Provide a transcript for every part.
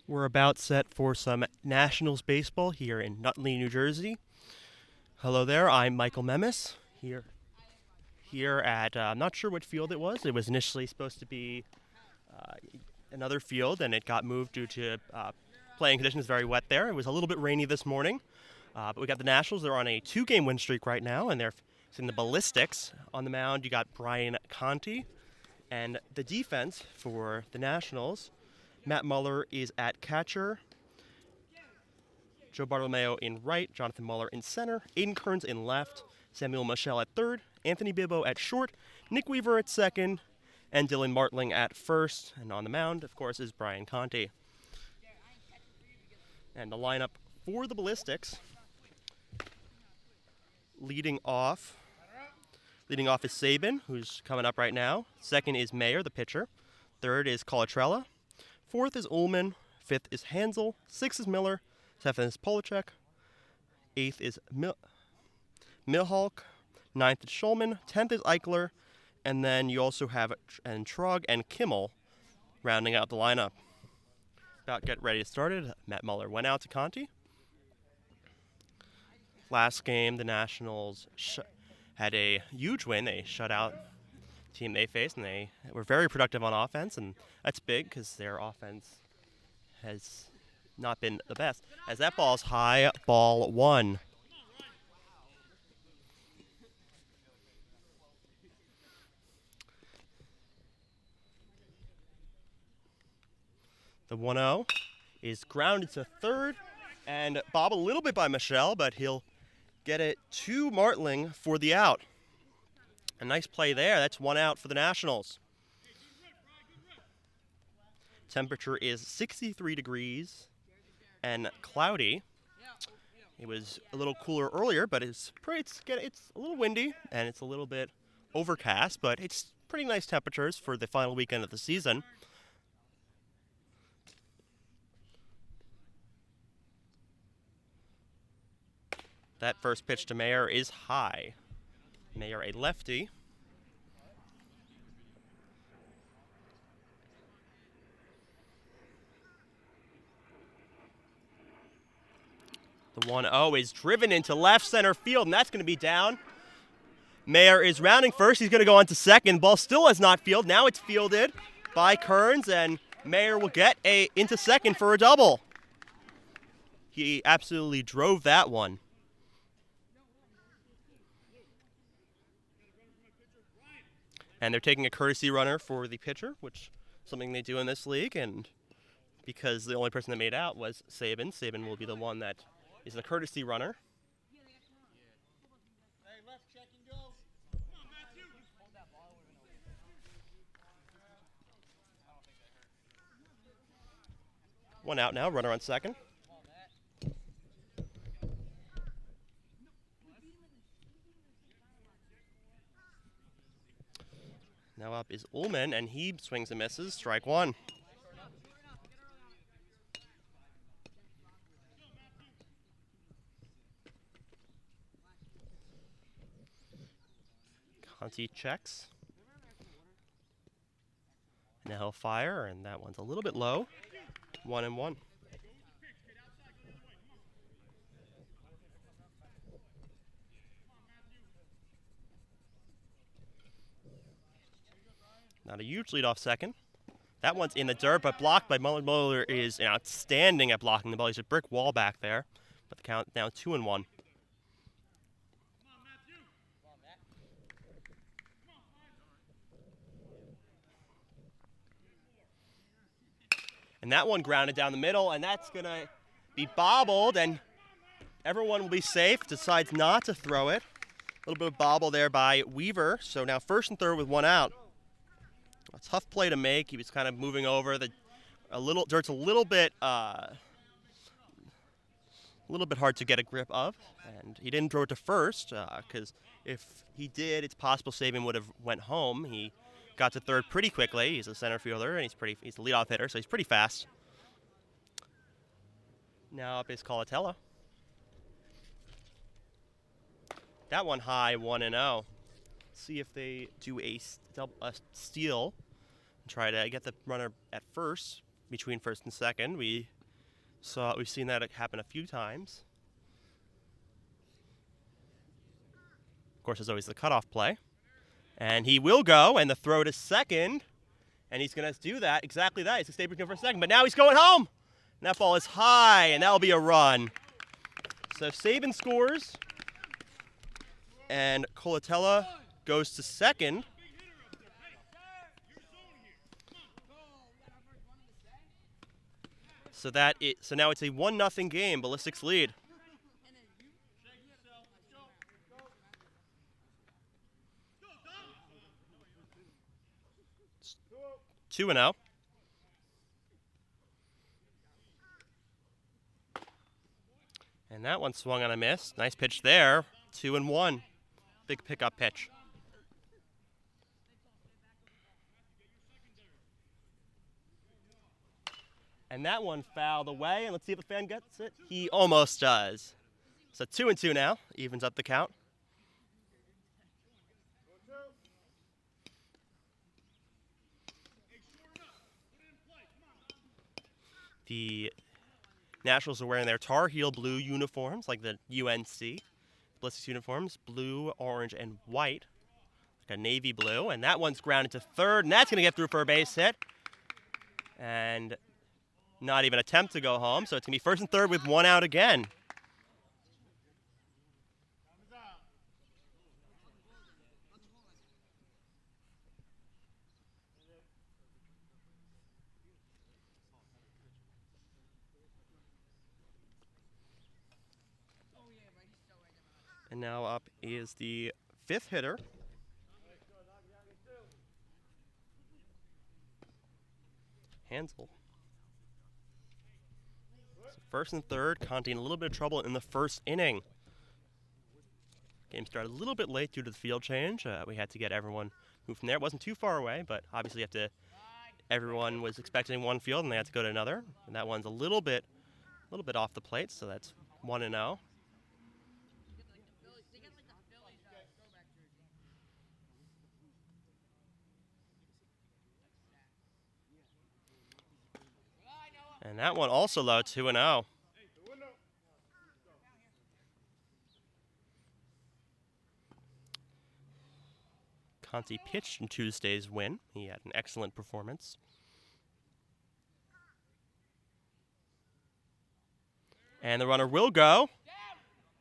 We're about set for some Nationals baseball here in Nutley, New Jersey. Hello there, I'm Michael Memis here at, I'm not sure what field it was. It was initially supposed to be another field, and it got moved due to playing conditions very wet there. It was a little bit rainy this morning, but we got the Nationals. They're on a 2-game win streak right now, and they're facing the Ballistics. On the mound, you got Brian Conti, and the defense for the Nationals, Matt Muller is at catcher, Joe Bartolomeo in right, Jonathan Muller in center, Aiden Kearns in left, Samuel Michelle at third, Anthony Bibbo at short, Nick Weaver at second, and Dylan Martling at first. And on the mound, of course, is Brian Conti. And the lineup for the Ballistics, leading off is Sabin, who's coming up right now. Second is Mayer, the pitcher. Third is Colatrella. Fourth is Ullman. Fifth is Hansel. Sixth is Miller. Seventh is Polachek. Eighth is Milhalk. Ninth is Schulman. 10th is Eichler. And then you also have Trog and Kimmel rounding out the lineup. About get ready to start it. Matt Muller went out to Conti. Last game, the Nationals had a huge win. They shut out the team they faced, and they were very productive on offense, and that's big because their offense has not been the best. As that ball's high, ball one. The 1-0 is grounded to third and bobbed a little bit by Michelle, but he'll get it to Martling for the out. A nice play there. That's one out for the Nationals. Temperature is 63 degrees and cloudy. It was a little cooler earlier, but it's a little windy and it's a little bit overcast, but it's pretty nice temperatures for the final weekend of the season. That first pitch to Mayer is high. Mayer, a lefty. The 1-0 is driven into left center field, and that's going to be down. Mayer is rounding first. He's going to go on to second. Ball still has not fielded. Now it's fielded by Kearns, and Mayer will get into second for a double. He absolutely drove that one. And they're taking a courtesy runner for the pitcher, which is something they do in this league. And because the only person that made out was Sabin, Sabin will be the one that is the courtesy runner. One out now, runner on second. Now up is Ullman, and he swings and misses. Strike one. Conti checks. Now he'll fire, and that one's a little bit low. 1-1. Not a huge lead off second. That one's in the dirt, but blocked by Muller. Muller is outstanding at blocking the ball. He's a brick wall back there. But the count now 2-1. And that one grounded down the middle, and that's going to be bobbled, and everyone will be safe. Decides not to throw it. A little bit of bobble there by Weaver. So now first and third with one out. A tough play to make. He was kind of moving over. Dirt's a little bit hard to get a grip of, and he didn't throw it to first because if he did, it's possible Sabin would have went home. He got to third pretty quickly. He's a center fielder, and he's a leadoff hitter, so he's pretty fast. Now up is Colatrella. That one high, 1-0. See if they do a steal and try to get the runner at first, between first and second. We So we've seen that happen a few times. Of course, there's always the cutoff play. And he will go, and the throw to second. And he's going to do that, exactly that. He's going to stay between for a second, but now he's going home. And that ball is high, and that'll be a run. So Saban scores, and Colatella goes to second. So now it's a 1-0 game. Ballistics lead. It's 2-0. And that one swung on a miss. Nice pitch there. 2-1. Big pickup pitch. And that one fouled away. And let's see if the fan gets it. He almost does. So 2-2 now. Evens up the count. The Nationals are wearing their Tar Heel blue uniforms, like the UNC. Ballistics uniforms, blue, orange, and white. Like a navy blue. And that one's grounded to third, and that's going to get through for a base hit. And not even attempt to go home, so it's going to be first and third with one out again. And now up is the fifth hitter. Hansel. So first and third, Conti in a little bit of trouble in the first inning. Game started a little bit late due to the field change. We had to get everyone moved from there. It wasn't too far away, but obviously everyone was expecting one field and they had to go to another. And that one's a little bit off the plate, so that's 1-0. And that one also low, 2-0. Conti pitched in Tuesday's win. He had an excellent performance. And the runner will go.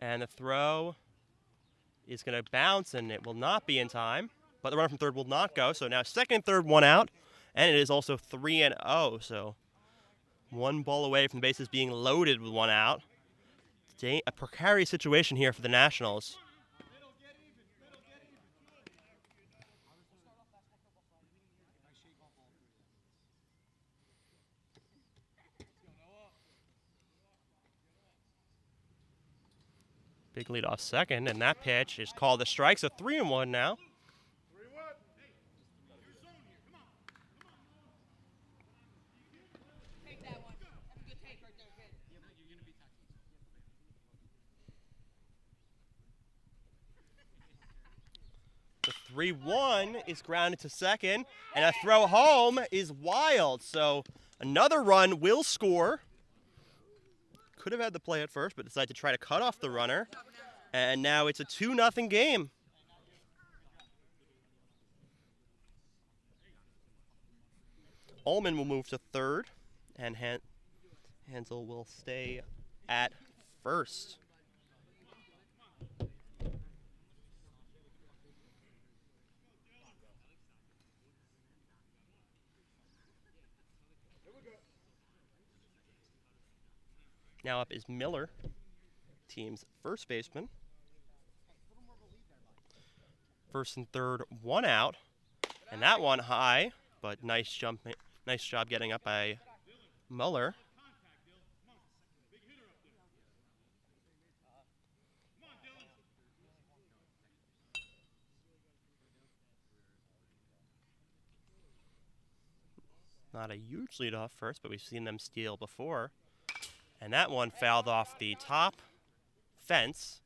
And the throw is going to bounce, and it will not be in time. But the runner from third will not go. So now second and third, one out. And it is also 3-0. So one ball away from the bases being loaded with one out. A precarious situation here for the Nationals. Big lead off second, and that pitch is called a strike, so 3-1 now. The 3-1 is grounded to second, and a throw home is wild. So another run will score. Could have had the play at first, but decided to try to cut off the runner. And now it's a 2-0 game. Ullman will move to third, and Hansel will stay at first. Now up is Miller, team's first baseman. First and third, one out, and that one high, but nice job getting up by Muller. Not a huge lead off first, but we've seen them steal before. And that one fouled off the top fence,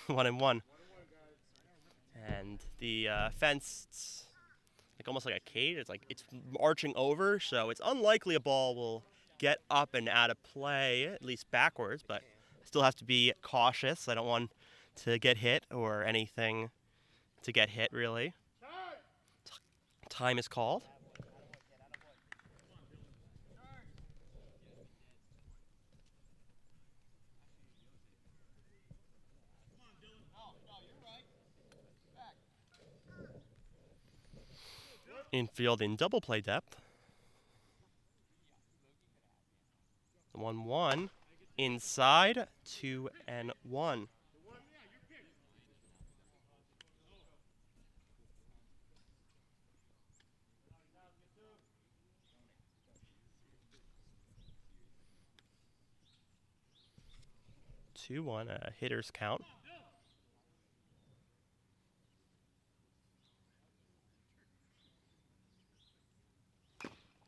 1-1. And the fence, almost like a cage. It's arching over, so it's unlikely a ball will get up and out of play, at least backwards, but still have to be cautious. I don't want to get hit or anything to get hit, really. Time is called. Infield in double play depth. 1-1. Inside, 2-1. A hitter's count.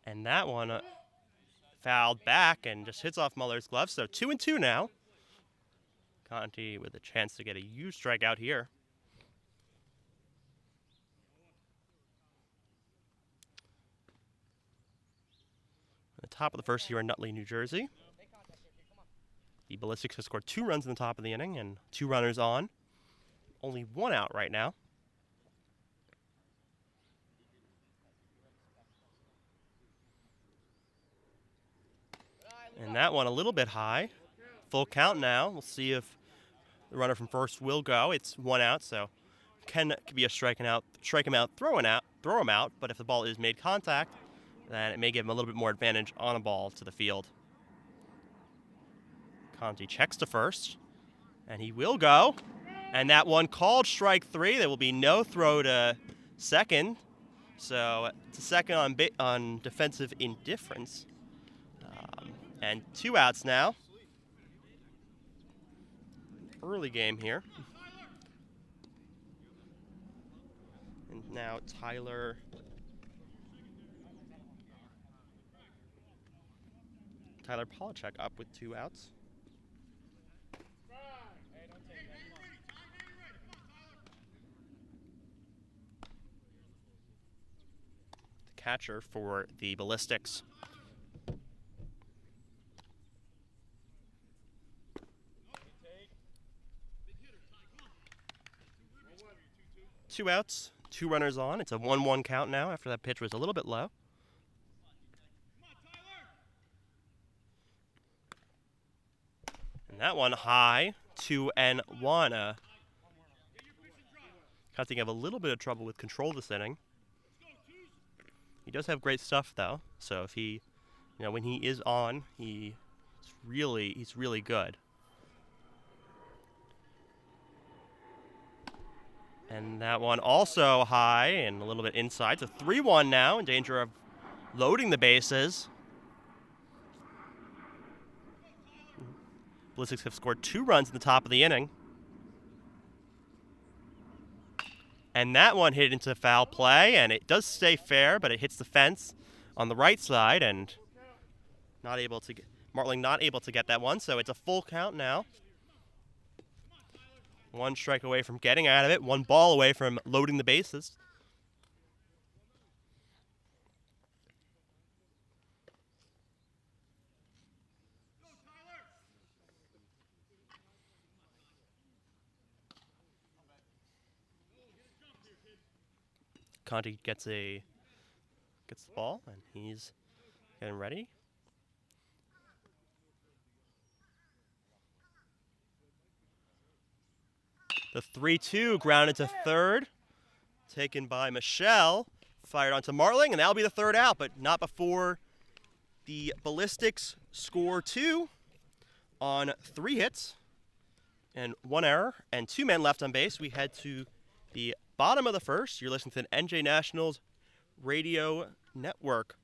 And that one fouled back and just hits off Muller's glove. So 2-2 now. Conti with a chance to get a huge strikeout here. At the top of the first here in Nutley, New Jersey. The Ballistics have scored 2 runs in the top of the inning and 2 runners on. Only 1 out right now. And that one a little bit high. Full count now. We'll see if the runner from first will go. It's 1 out, so can be a strike him out, throw him out. But if the ball is made contact, then it may give him a little bit more advantage on a ball to the field. Conti checks to first, and he will go. And that one called strike 3. There will be no throw to second. So it's a second on defensive indifference. And 2 outs now. Early game here. And now Tyler Polachek up with 2 outs. The catcher for the Ballistics. Two outs, 2 runners on. It's a 1-1 count now after that pitch was a little bit low. And that one high, 2-1. Conti have a little bit of trouble with control this inning. He does have great stuff though, so if he, when he is on, he's really good. And that one also high and a little bit inside. It's a 3-1 now, in danger of loading the bases. Ballistics have scored 2 runs in the top of the inning. And that one hit into foul play, and it does stay fair, but it hits the fence on the right side, and Martling not able to get that one, so it's a full count now. 1 strike away from getting out of it, 1 ball away from loading the bases. Conti gets the ball, and he's getting ready. The 3-2 grounded to third, taken by Michelle, fired onto Martling, and that'll be the 3rd out, but not before the Ballistics score 2 on 3 hits and 1 error and 2 men left on base. We head to the bottom of the 1st. You're listening to the NJ Nationals Radio Network.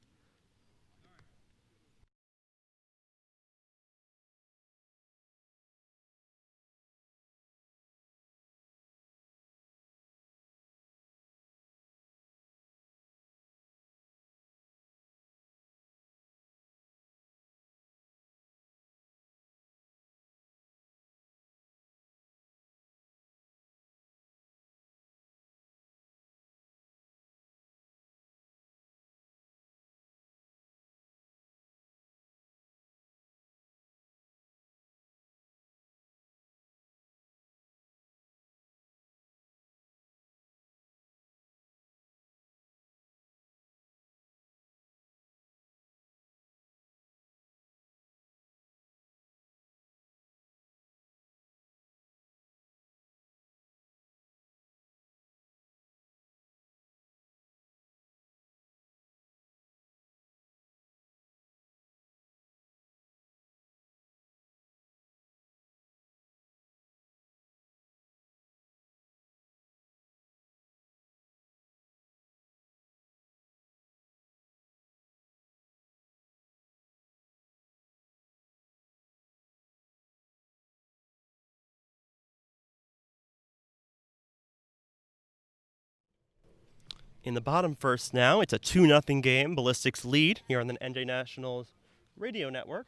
in the bottom first now. It's a 2-0 game. Ballistics lead here on the NJ Nationals radio network.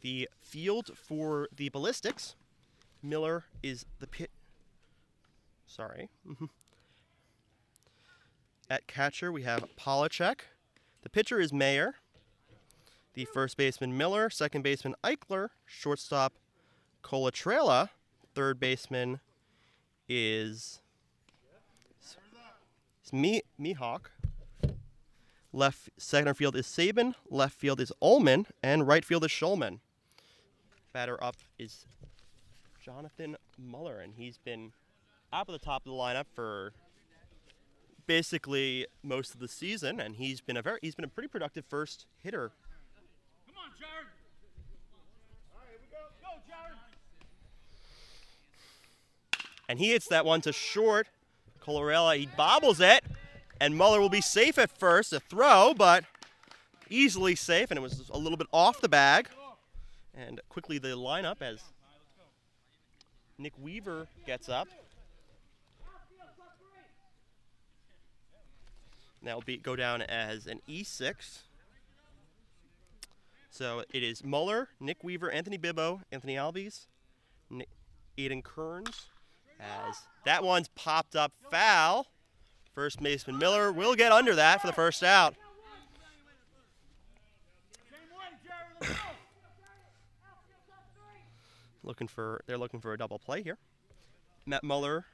The field for the Ballistics. Miller is the pit. Sorry. At catcher, we have Polachek. The pitcher is Mayer. The first baseman, Miller. Second baseman, Eichler. Shortstop, Colatrella. Third baseman is Mihawk. Left center field is Sabin. Left field is Ullman. And right field is Schulman. Batter up is Jonathan Muller, and he's been up at the top of the lineup for basically most of the season, and he's been a pretty productive first hitter. Come on, Jared. All right, here we go. Go, Jared. And he hits that one to short. Colorella, he bobbles it, and Muller will be safe at first. A throw, but easily safe, and it was a little bit off the bag. And quickly the lineup as Nick Weaver gets up. That will go down as an E6. So it is Muller, Nick Weaver, Anthony Bibbo, Anthony Alves, Aiden Kearns. As that one's popped up foul. First baseman Miller will get under that for the first out. They're looking for a double play here. Matt Muller,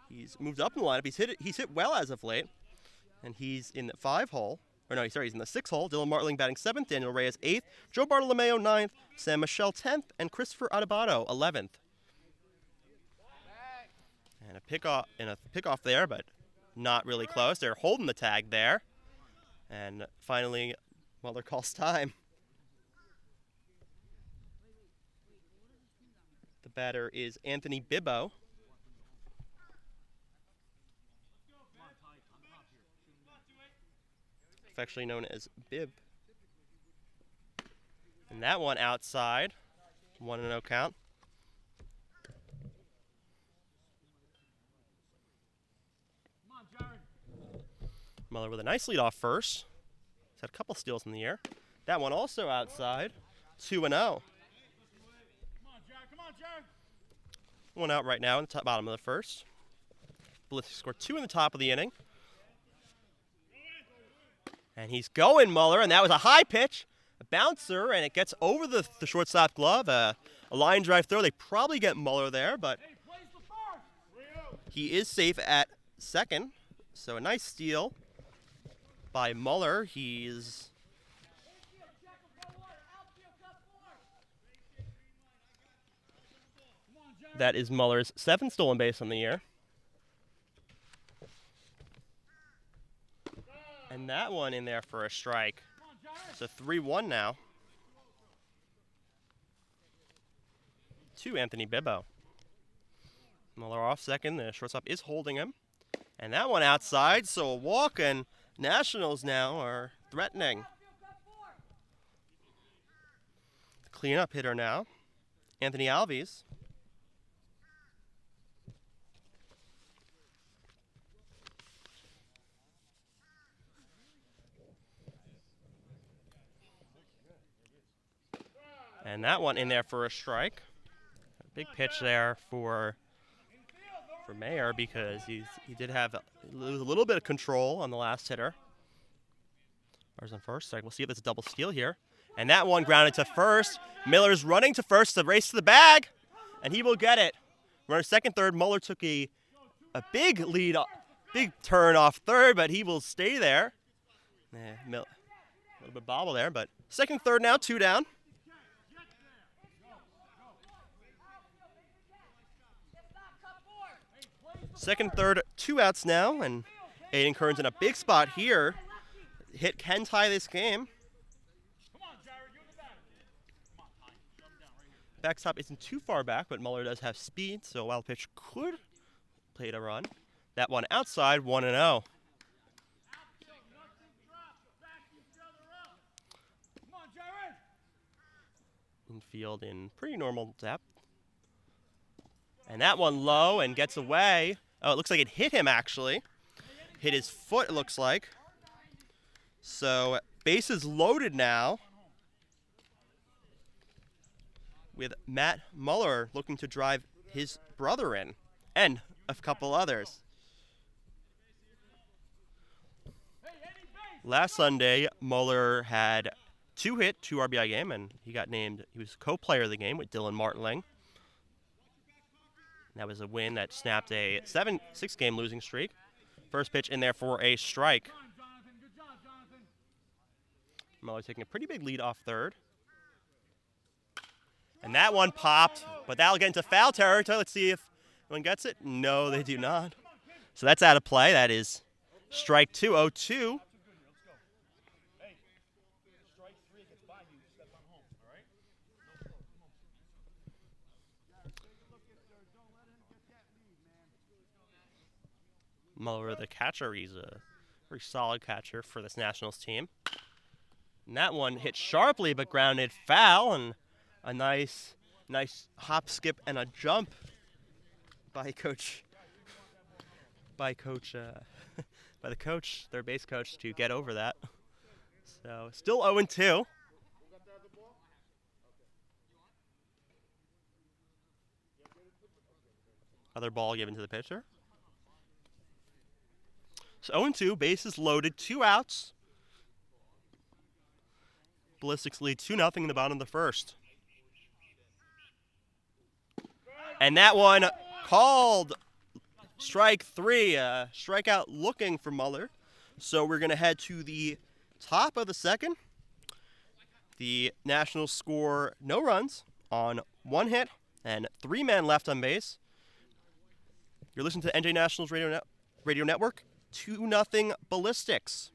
he's moved up in the lineup. He's hit well as of late. And he's in the 5 hole. He's in the 6 hole. Dylan Martling batting 7th, Daniel Reyes 8th, Joe Bartolomeo 9th, Sam Michelle 10th, and Christopher Adebato 11th. And a pickoff there, but not really close. They're holding the tag there. And finally, Muller calls time. The batter is Anthony Bibbo. Affectionately known as Bib. And that one outside. 1-0 count. Muller with a nice lead off first. He's had a couple steals in the air. That one also outside. 2-0. One out right now in the bottom of the first. Ballistics scored 2 in the top of the inning. And he's going, Muller, and that was a high pitch, a bouncer, and it gets over the shortstop glove. A line drive throw. They probably get Muller there, but he is safe at second. So a nice steal by Muller. That is Muller's 7th stolen base on the year. And that one in there for a strike. It's a 3-1 now to Anthony Bibbo. Muller off second. The shortstop is holding him. And that one outside, so a walk, and Nationals now are threatening. Cleanup hitter now, Anthony Alves. And that one in there for a strike. A big pitch there for Mayer because he did have a little bit of control on the last hitter. Runners on first. We'll see if it's a double steal here. And that one grounded to first. Miller's running to first to race to the bag, and he will get it. Runner second, third. Muller took a big lead, big turn off third, but he will stay there. A little bit bobble there, but second, third now, 2 down. Second, third, 2 outs now, and Aiden Kearns in a big spot here. Hit can tie this game. Backstop isn't too far back, but Muller does have speed, so a wild pitch could play to run. That one outside, 1-0. Infield in pretty normal depth. And that one low and gets away. Oh, it looks like it hit him, actually. hit his foot, it looks like. So bases loaded now with Matt Muller looking to drive his brother in and a couple others. Last Sunday, Muller had 2 hit, 2 RBI game, and he was co-player of the game with Dylan Martling. That was a win that snapped a 6-game losing streak. First pitch in there for a strike. Muller taking a pretty big lead off third. And that one popped, but that'll get into foul territory. Let's see if anyone gets it. No, they do not. So that's out of play. That is strike 2, 0-2. Muller, the catcher, he's a very solid catcher for this Nationals team. And that one hit sharply but grounded foul, and a nice hop, skip, and a jump by the coach, their base coach, to get over that. So still 0-2. Other ball given to the pitcher. So 0-2, bases loaded, 2 outs. Ballistics lead 2-0 in the bottom of the first. And that one called strike 3, strikeout looking for Muller. So we're going to head to the top of the second. The Nationals score no runs on 1 hit and 3 men left on base. You're listening to NJ Nationals Radio Network. 2-0 Ballistics.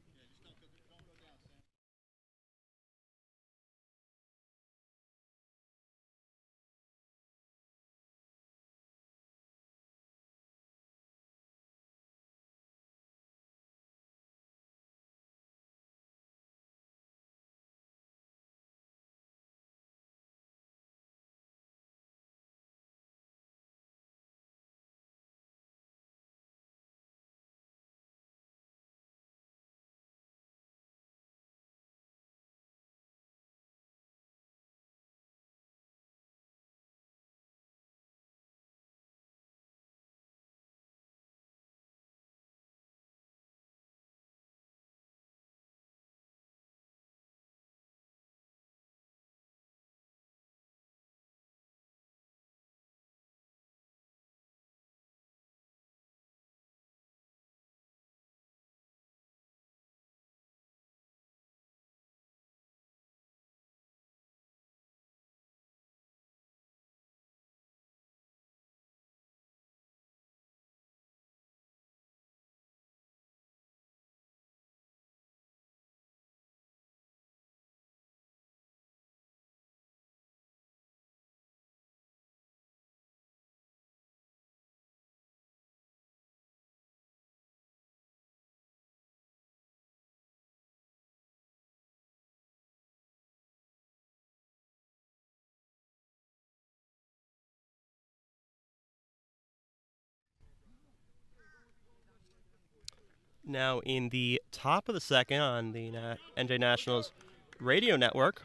Now in the top of the second on the NJ Nationals Radio Network,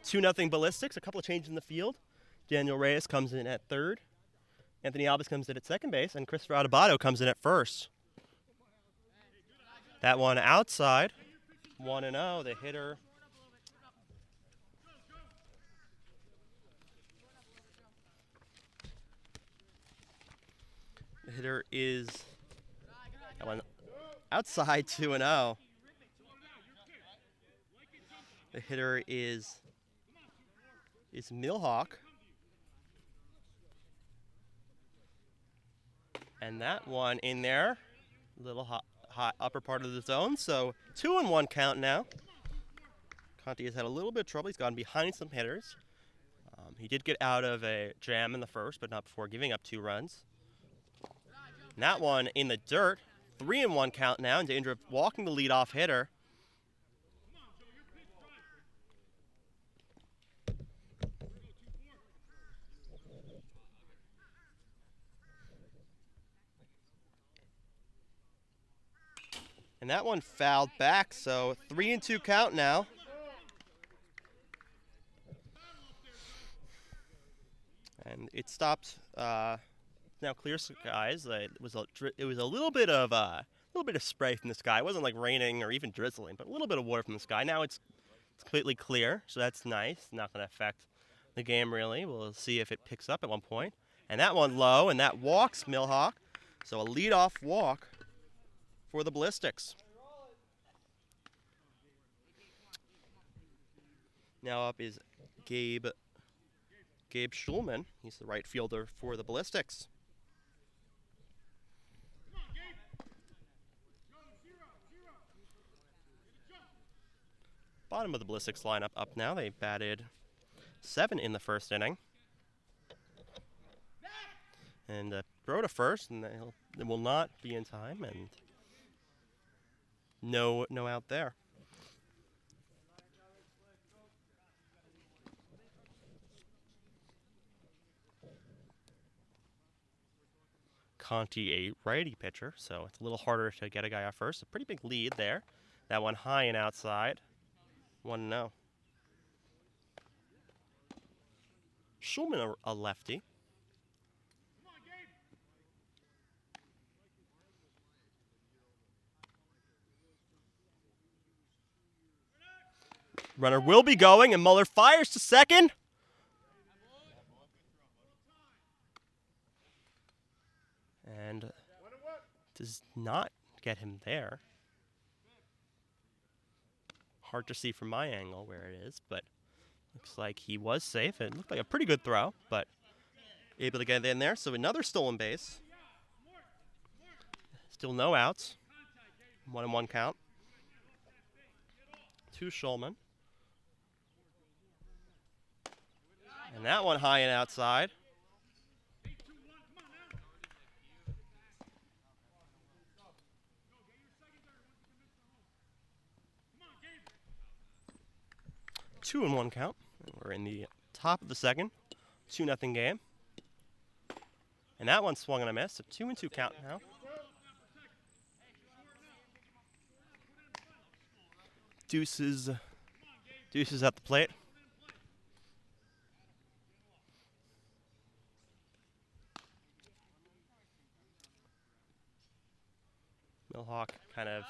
2-0 Ballistics. A couple of changes in the field. Daniel Reyes comes in at third. Anthony Alves comes in at second base, and Christopher Adebayo comes in at first. That one outside, 1-0. The hitter is that one outside, 2-0. The hitter is Milhawk. And that one in there, little hot upper part of the zone. So 2-1 count now. Conti has had a little bit of trouble. He's gone behind some hitters. He did get out of a jam in the first, but not before giving up 2 runs. And that one in the dirt. 3-1 count now, in danger of walking the leadoff hitter. And that one fouled back, so 3-2 count now. And it stopped. Now clear skies. It was a little bit of spray from the sky. It wasn't like raining or even drizzling, but a little bit of water from the sky. Now it's completely clear, so that's nice. Not going to affect the game really. We'll see if it picks up at one point. And that one low, and that walks Millhawk. So a leadoff walk for the Ballistics. Now up is Gabe Schulman. He's the right fielder for the Ballistics. Bottom of the Ballistics lineup up now. They batted 7 in the first inning. And throw to first, and it will not be in time, and no out there. Conti, a righty pitcher, so it's a little harder to get a guy off first. A pretty big lead there. That one high and outside. 1-0. Schulman, a lefty. Runner will be going, and Muller fires to second. And does not get him there. Hard to see from my angle where it is, but looks like he was safe. It looked like a pretty good throw, but able to get it in there. So another stolen base. Still no outs. 1-1 count. To Schulman. And that one high and outside. Two and 1 count. We're in the top of the second. 2-0 game. And that one swung and a miss. A 2-2 count now. Deuces at the plate. Millhawk kind of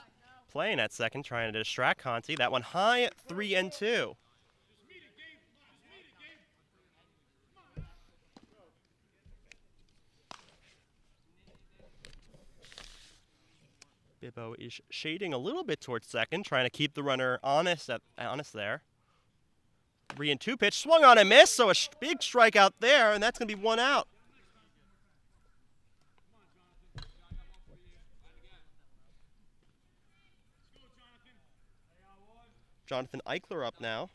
playing at second, trying to distract Conti. That one high, 3-2. Bibbo is shading a little bit towards second, trying to keep the runner honest there. 3-2 pitch, swung on and missed, so a big strikeout there, and that's going to be 1 out. Jonathan Eichler up now.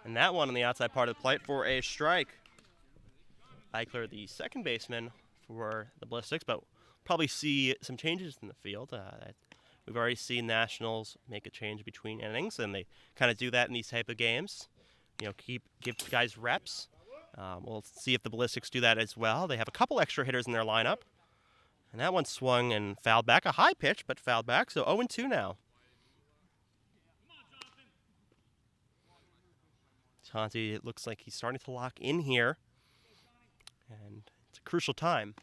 And that one on the outside part of the plate for a strike. Eichler, the second baseman for the Ballistics, but probably see some changes in the field. We've already seen Nationals make a change between innings, and they kind of do that in these type of games. You know, give guys reps. We'll see if the Ballistics do that as well. They have a couple extra hitters in their lineup. And that one swung and fouled back. A high pitch, but fouled back, so 0-2 now. Conti, it looks like he's starting to lock in here. And it's a crucial time.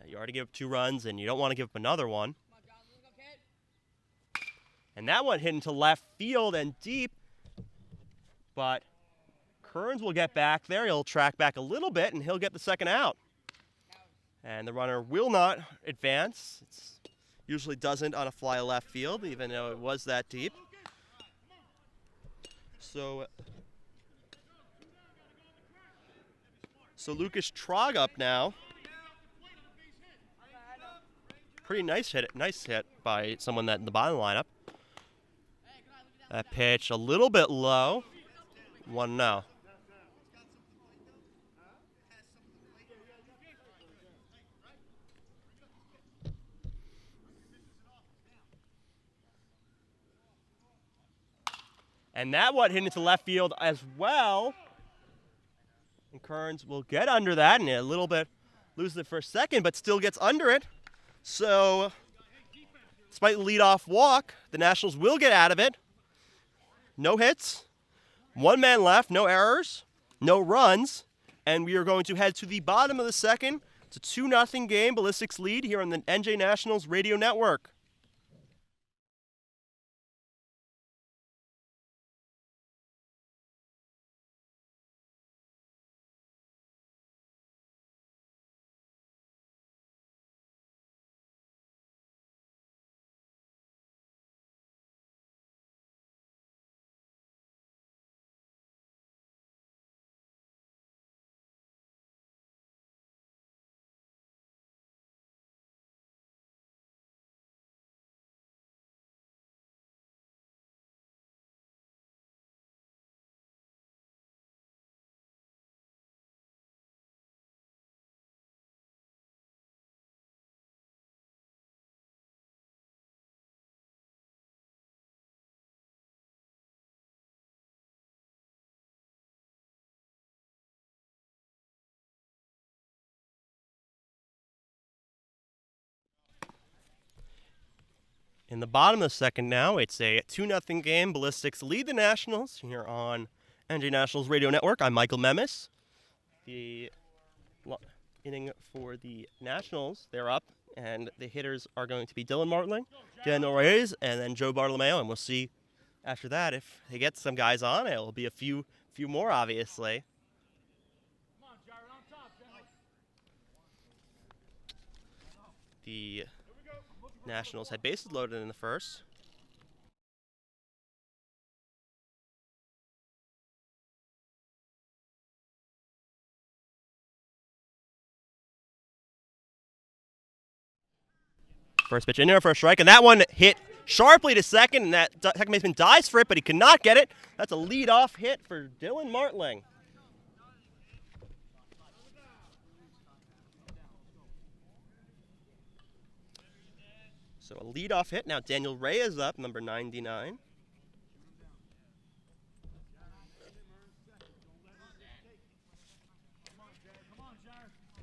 You already gave up 2 runs, and you don't want to give up another one. And that one hit into left field and deep. But Kearns will get back there. He'll track back a little bit, and he'll get the second out. And the runner will not advance. It usually doesn't on a fly left field, even though it was that deep. So Lucas Trog up now. Pretty nice hit by someone that in the bottom lineup. That pitch a little bit low. 1-0. And that one hit into left field as well. And Kearns will get under that and a little bit loses it for a second, but still gets under it. So, despite the leadoff walk, the Nationals will get out of it. No hits, one man left, no errors, no runs, and we are going to head to the bottom of the second. It's a 2-0 game, Ballistics lead here on the NJ Nationals radio network. In the bottom of the second now, it's a 2-0 game. Ballistics lead the Nationals here on NJ Nationals radio network. I'm Michael Memis. The inning for the Nationals, they're up, and the hitters are going to be Dylan Martling, Daniel Reyes, and then Joe Bartolomeo, and we'll see after that if they get some guys on. It will be a few more, obviously. Come on, Jared, on top, Jared. The Nationals had bases loaded in the first. First pitch in there for a strike, and that one hit sharply to second, and that second baseman dives for it, but he cannot get it. That's a lead-off hit for Dylan Martling. So a lead-off hit. Now Daniel Reyes up, number 99.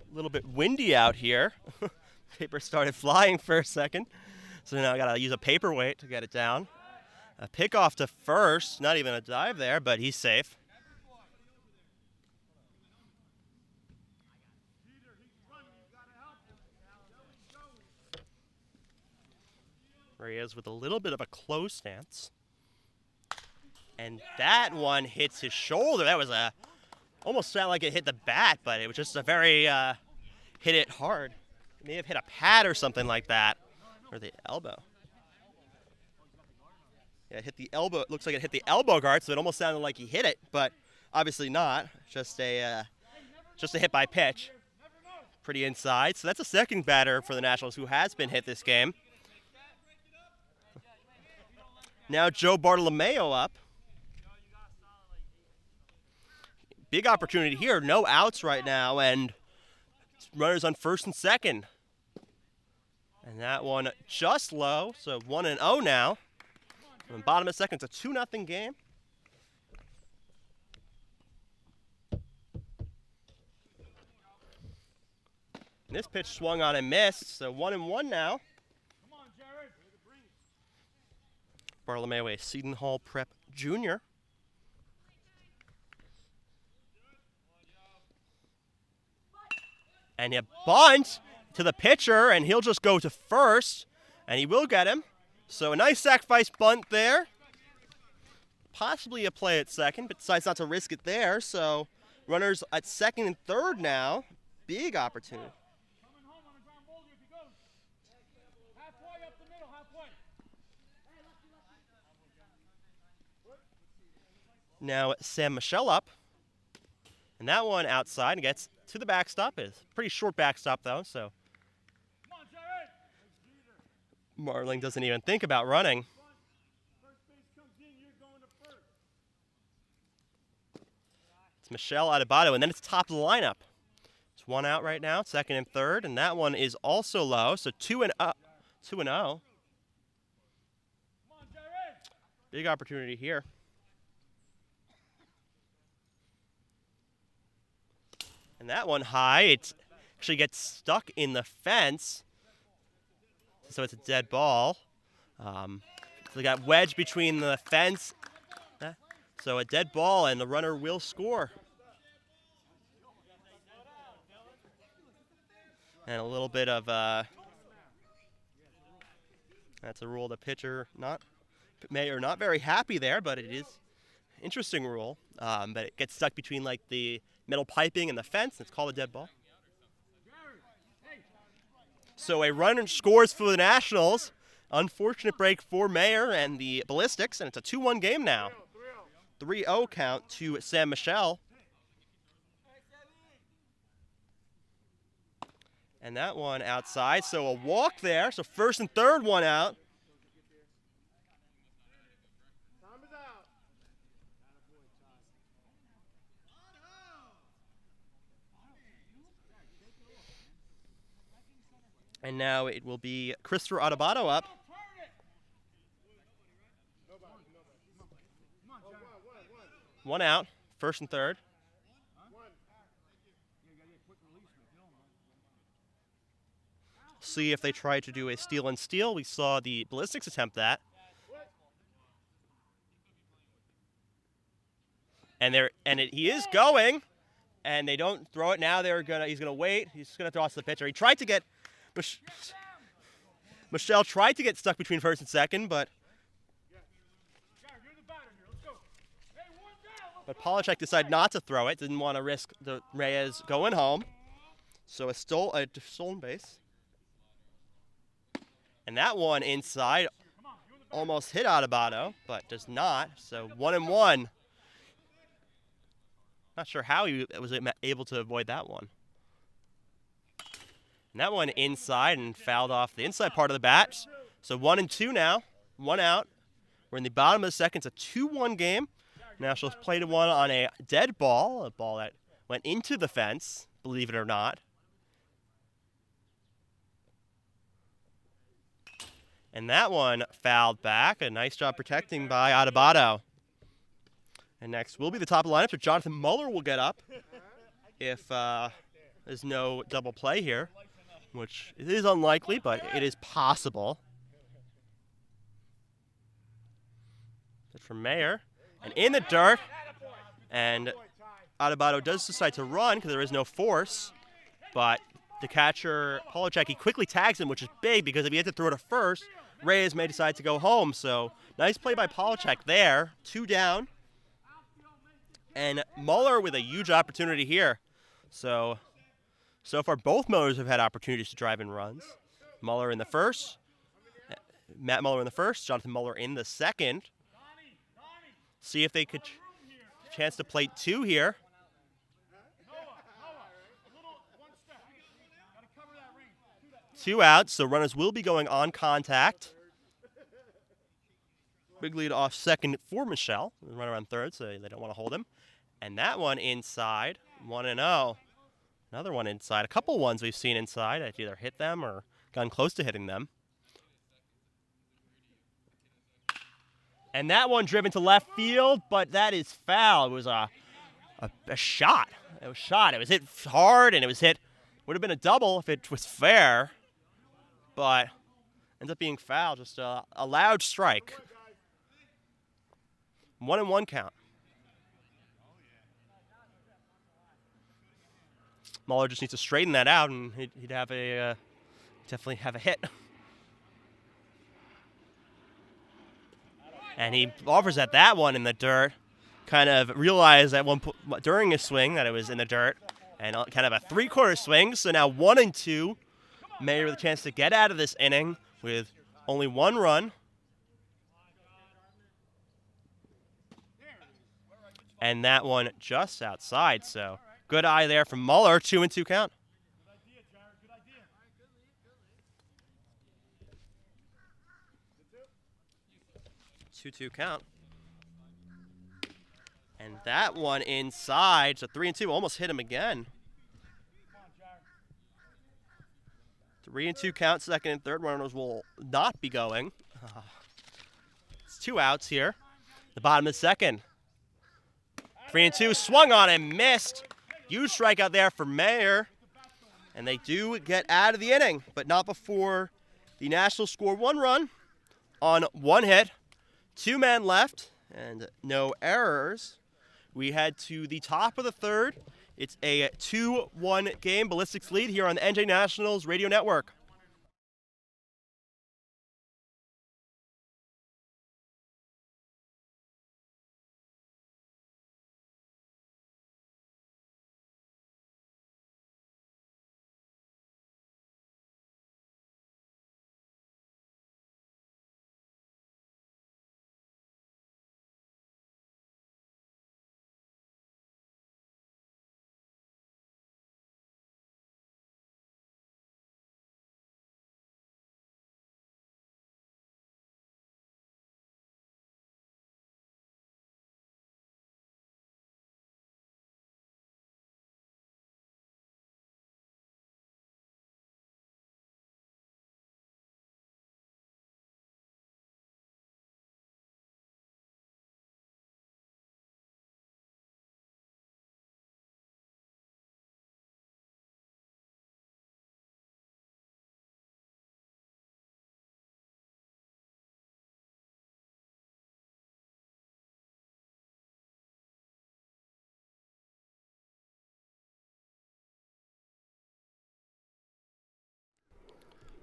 A little bit windy out here. Paper started flying for a second. So now I got to use a paperweight to get it down. A pickoff to first. Not even a dive there, but he's safe. Reyes with a little bit of a close stance. And that one hits his shoulder. That was almost sounded like it hit the bat, but it was just a very hit it hard. It may have hit a pad or something like that, or the elbow. Yeah, it hit the elbow. It looks like it hit the elbow guard, so it almost sounded like he hit it, but obviously not. Just a hit by pitch. Pretty inside. So that's a second batter for the Nationals who has been hit this game. Now Joe Bartolomeo up. Big opportunity here. No outs right now, and runners on first and second. And that one just low, so 1-0 now. From the bottom of the second, it's a 2-0 game. And this pitch swung on and missed, so 1-1 now. Come on, Jared. Bartolomeo, a Seton Hall Prep junior. And a bunt to the pitcher, and he'll just go to first, and he will get him. So a nice sacrifice bunt there. Possibly a play at second, but decides not to risk it there. So runners at second and third now. Big opportunity. Coming home on the ground boulder if he goes. Halfway up the middle, halfway. Now Sam Michelle up. And that one outside and gets to the backstop. Is pretty short backstop though, so Come on, Jared. Martling doesn't even think about running. First base comes in, you're going to first. It's Michelle Adebayo, and then it's top of the lineup. It's one out right now, second and third, and that one is also low, so 2-0. 2-0. Come on, Jared. Big opportunity here. And that one high, it actually gets stuck in the fence. So it's a dead ball. So they got wedged between the fence. So a dead ball, and the runner will score. And a little bit of that's a rule the pitcher not very happy there, but it is an interesting rule. But it gets stuck between like the metal piping and the fence. It's called a dead ball. So a runner scores for the Nationals. Unfortunate break for Mayer and the Ballistics, and it's a 2-1 game now. 3-0 count to Sam Michel. And that one outside, so a walk there. So first and third, one out. And now it will be Christopher Adebato up. One out, first and third. See if they try to do a steal and steal. We saw the Ballistics attempt that. And he is going, and they don't throw it now. He's gonna wait. He's gonna throw it to the pitcher. He tried to get Michelle tried to get stuck between first and second, but Polachek decided not to throw it. Didn't want to risk the Reyes going home. So a stolen base. And that one inside almost hit Adebato, but does not. So 1-1. Not sure how he was able to avoid that one. And that one inside and fouled off the inside part of the bat. So 1-2 now. One out. We're in the bottom of the second. It's a 2-1 game. Nationals played one on a dead ball, a ball that went into the fence, believe it or not. And that one fouled back. A nice job protecting by Adebato. And next will be the top of the lineup. So Jonathan Muller will get up if there's no double play here, which it is unlikely, but it is possible. That's from Mayer. And in the dirt. And Adebato does decide to run because there is no force. But the catcher, Polachek, he quickly tags him, which is big because if he had to throw it at first, Reyes may decide to go home. So nice play by Polachek there. 2 down. And Muller with a huge opportunity here. So far both Mullers have had opportunities to drive in runs. Muller in the first. Matt Muller in the first. Jonathan Muller in the second. See if they could chance to plate 2 here. 2 outs, so runners will be going on contact. Big lead off second for Michel. Runner on third, so they don't want to hold him. And that one inside, 1-0. Another one inside. A couple ones we've seen inside that either hit them or gone close to hitting them. And that one driven to left field, but that is foul. It was a shot. It was shot. It was hit hard, and it was hit. Would have been a double if it was fair, but ends up being foul. Just a loud strike. 1-1 count. Muller just needs to straighten that out, and he'd have definitely have a hit. And he offers at that one in the dirt. Kind of realized at one point during his swing that it was in the dirt, and kind of a 3/4 swing. So now 1-2. Mayer with a chance to get out of this inning with only 1 run. And that one just outside. So good eye there from Muller. 2-2 count. 2-2 count. And that one inside, so 3-2, almost hit him again. 3-2 count, second and third runners will not be going. It's 2 outs here. The bottom of the second. 3-2, swung on and missed. huge strikeout there for Mayer. And they do get out of the inning, but not before the Nationals score 1 run on 1 hit. 2 men left and no errors. We head to the top of the 3rd. It's a 2-1 game. Ballistics lead here on the NJ Nationals radio network.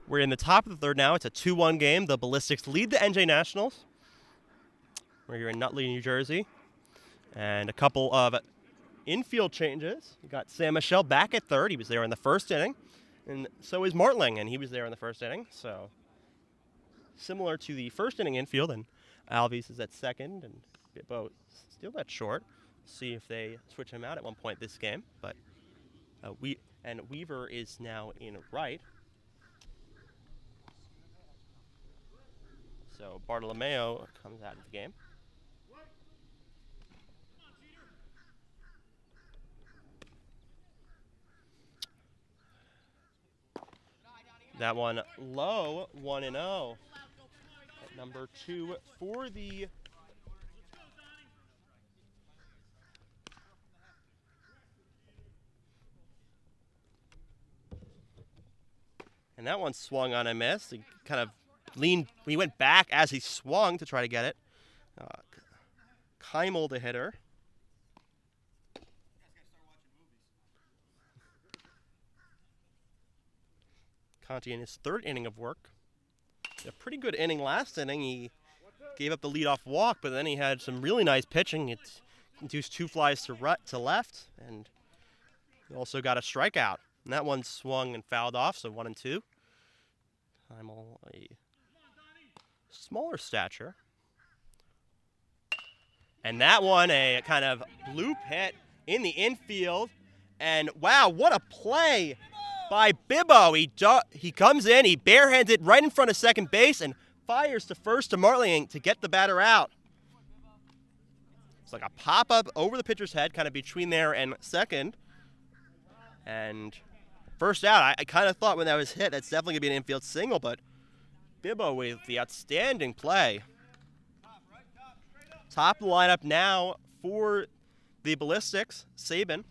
We're in the top of the 3rd now. It's a 2-1 game. The Ballistics lead the NJ Nationals. We're here in Nutley, New Jersey. And a couple of infield changes. We got Sam Michelle back at 3rd. He was there in the 1st inning. And so is Martling, and he was there in the 1st inning. So similar to the 1st inning infield. And Alves is at 2nd. And Bibbo still at short. See if they switch him out at one point this game. But Weaver is now in right. So Bartolomeo comes out of the game. That one low, 1-0. At number 2 for the and that one swung on and missed. He kind of leaned. He went back as he swung to try to get it. Keimel, the hitter. Conti in his 3rd inning of work. A pretty good inning last inning. He gave up the leadoff walk, but then he had some really nice pitching. It induced 2 flies to left, and he also got a strikeout. And that one swung and fouled off, so 1-2. Keimel, a smaller stature. And that one, a kind of loop hit in the infield. And wow, what a play by Bibbo. He comes in, he barehands it right in front of second base and fires to first to Martling to get the batter out. It's like a pop-up over the pitcher's head, kind of between there and second. And first out, I kind of thought when that was hit, that's definitely going to be an infield single, but Bibbo with the outstanding play. Top of the lineup now for the Ballistics, Sabin,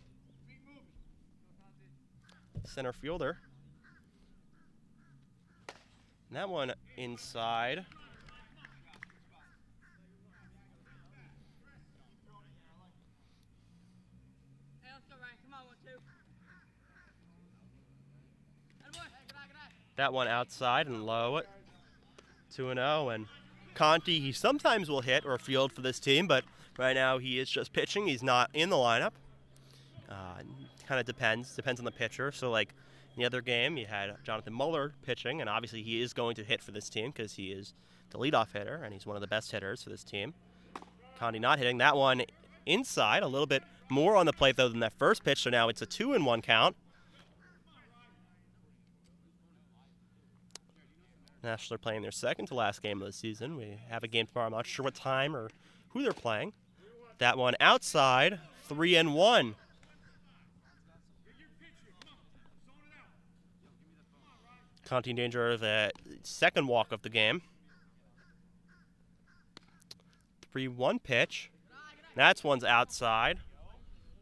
center fielder. And that one inside. That one outside and low, 2-0. And Conti, he sometimes will hit or field for this team, but right now he is just pitching. He's not in the lineup. Kind of depends on the pitcher. So like in the other game, you had Jonathan Muller pitching, and obviously he is going to hit for this team because he is the leadoff hitter, and he's one of the best hitters for this team. Conti not hitting. That one inside, a little bit more on the plate, though, than that first pitch, so now it's a 2-1 count. Nationals are playing their second to last game of the season. We have a game tomorrow. I'm not sure what time or who they're playing. That one outside, 3-1. Conti in danger of the second walk of the game. 3-1 pitch. That's one's outside.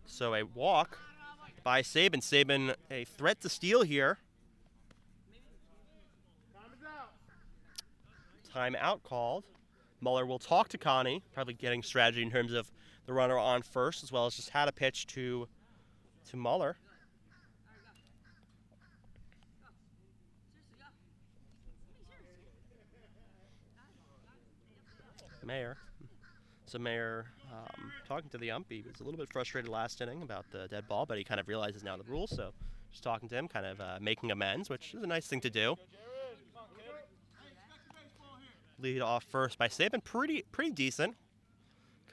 So a walk by Saban. Saban, a threat to steal here. Timeout called. Muller will talk to Connie, probably getting strategy in terms of the runner on first, as well as just how to pitch to Muller. Mayer. So Mayer talking to the ump. He was a little bit frustrated last inning about the dead ball, but he kind of realizes now the rules. So just talking to him, kind of making amends, which is a nice thing to do. Lead off first by Saban, pretty decent.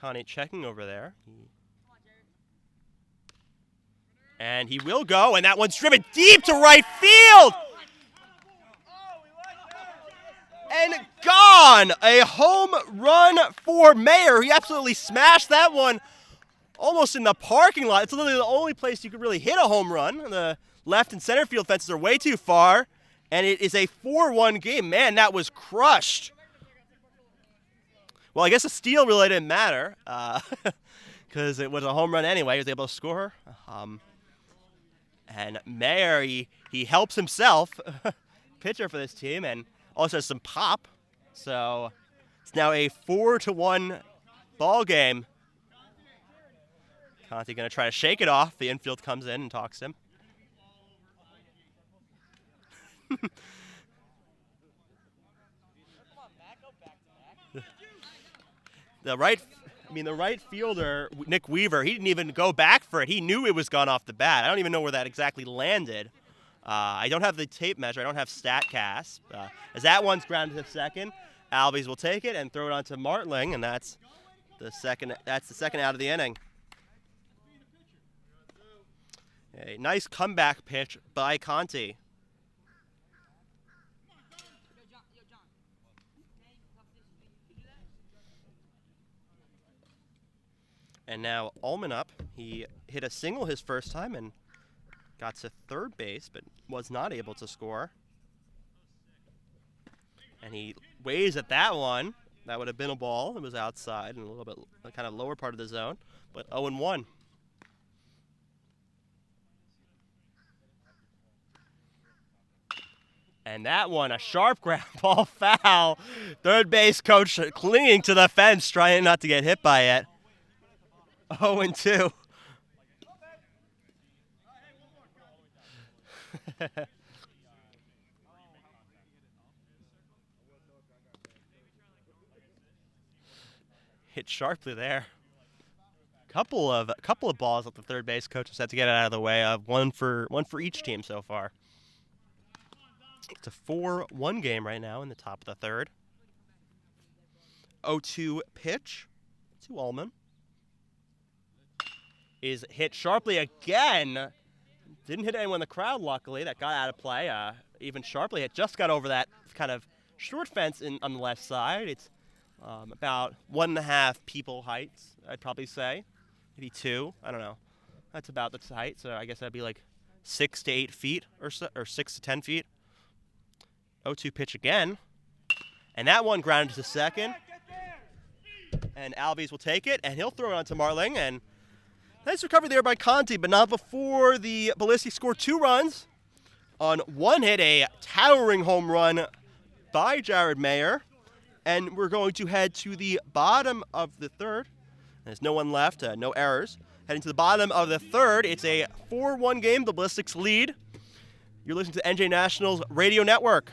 Connie checking over there. And he will go, and that one's driven deep to right field. And gone! A home run for Mayer. He absolutely smashed that one almost in the parking lot. It's literally the only place you could really hit a home run. The left and center field fences are way too far, and it is a 4-1 game. Man, that was crushed. Well, I guess a steal really didn't matter because it was a home run anyway. He was able to score. And Mayer, he helps himself, pitcher for this team, and also has some pop. So it's now a 4-1 ball game. Conti going to try to shake it off. The infield comes in and talks to him. The right fielder, Nick Weaver, he didn't even go back for it. He knew it was gone off the bat. I don't even know where that exactly landed. I don't have the tape measure. I don't have StatCast. As that one's grounded to second, Albies will take it and throw it on to Martling, and that's the second out of the inning. A nice comeback pitch by Conti. And now Ullman up. He hit a single his first time and got to third base, but was not able to score. And he waves at that one. That would have been a ball. It was outside and a little bit kind of lower part of the zone, but 0-1. And that one, a sharp ground ball foul. Third base coach clinging to the fence, trying not to get hit by it. 0-2. Hit sharply there. Couple of balls that the third base coach has had to get it out of the way of. One for each team so far. It's a 4-1 game right now in the top of the third. 0-2 pitch to Ullman. Is hit sharply again. Didn't hit anyone in the crowd, luckily. That got out of play. Even sharply hit. Just got over that kind of short fence on the left side. It's about 1.5 people height, I'd probably say. Maybe 2. I don't know. That's about the height. So I guess that'd be like 6 to 8 feet or so, or 6 to 10 feet. 0-2 pitch again. And that one grounded to second. And Albies will take it, and he'll throw it on to Marling. And nice recovery there by Conti, but not before the Ballistics score 2 runs. On one hit, a towering home run by Jared Mayer. And we're going to head to the bottom of the third. There's no one left, no errors. Heading to the bottom of the third. It's a 4-1 game. The Ballistics lead. You're listening to NJ Nationals Radio Network.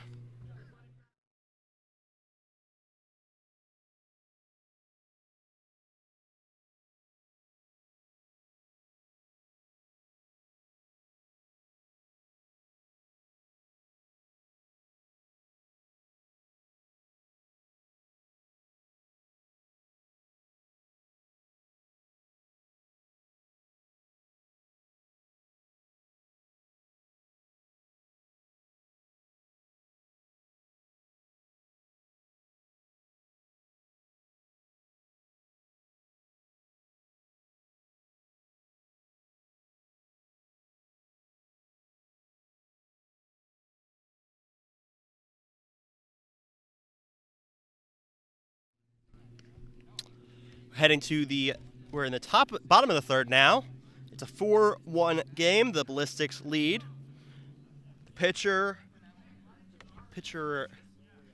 We're in the bottom of the third now. It's a 4-1 game. The Ballistics lead. Pitcher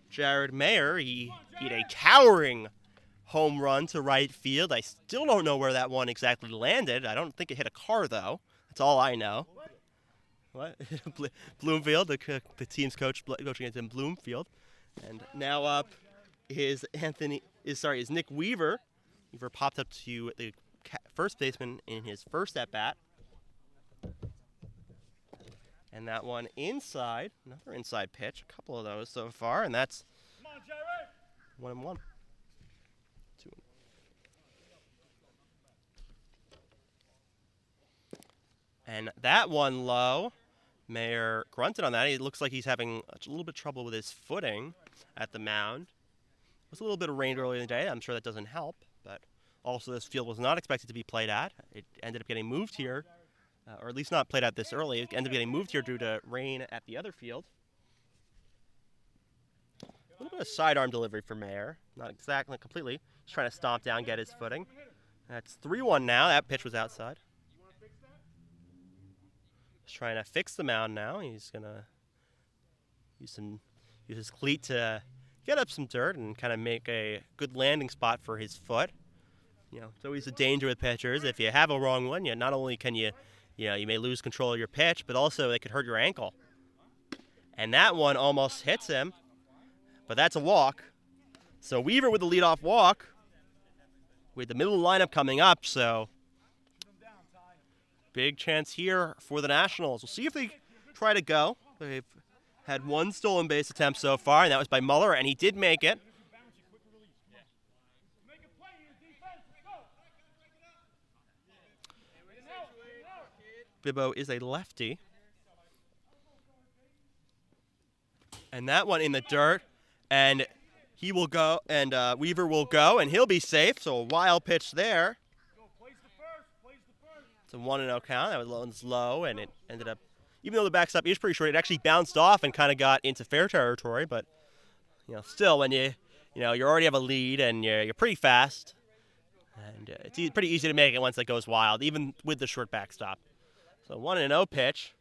Jared Mayer, he hit a towering home run to right field. I still don't know where that one exactly landed. I don't think it hit a car, though. That's all I know. What? Bloomfield, the team's coaching against him, Bloomfield. And now up is Nick Weaver. Weaver popped up to the first baseman in his first at-bat. And that one inside, another inside pitch, a couple of those so far, and that's 1-1. 2. And that one low, Mayer grunted on that. It looks like he's having a little bit of trouble with his footing at the mound. It was a little bit of rain earlier in the day. I'm sure that doesn't help, but also this field was not expected to be played at. It ended up getting moved here. Or at least not played out this early. It ended up getting moved here due to rain at the other field. A little bit of sidearm delivery for Mayer. Not exactly, not completely. Just trying to stomp down, get his footing. That's 3-1 now. That pitch was outside. Just trying to fix the mound now. He's going to use his cleat to get up some dirt and kind of make a good landing spot for his foot. You know, it's always a danger with pitchers. If you have a wrong one, not only can you may lose control of your pitch, but also it could hurt your ankle. And that one almost hits him, but that's a walk. So Weaver with the leadoff walk with the middle of the lineup coming up, so big chance here for the Nationals. We'll see if they try to go. They've had one stolen base attempt so far, and that was by Muller, and he did make it. Bibbo is a lefty. And that one in the dirt, and he will go, and Weaver will go, and he'll be safe. So a wild pitch there. It's a 1-0 count. That was low, and it ended up, even though the backstop is pretty short, it actually bounced off and kind of got into fair territory. But still, when you already have a lead and you're pretty fast, and it's pretty easy to make it once it goes wild, even with the short backstop. So 1-0 pitch,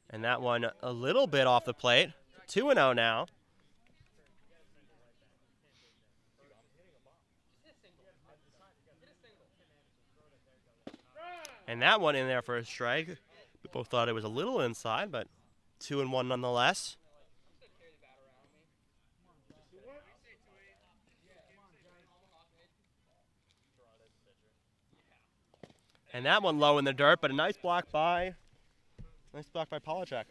and that one a little bit off the plate. 2-0 now. And that one in there for a strike. We both thought it was a little inside, but 2-1 nonetheless. And that one low in the dirt, but a nice block by Polachek.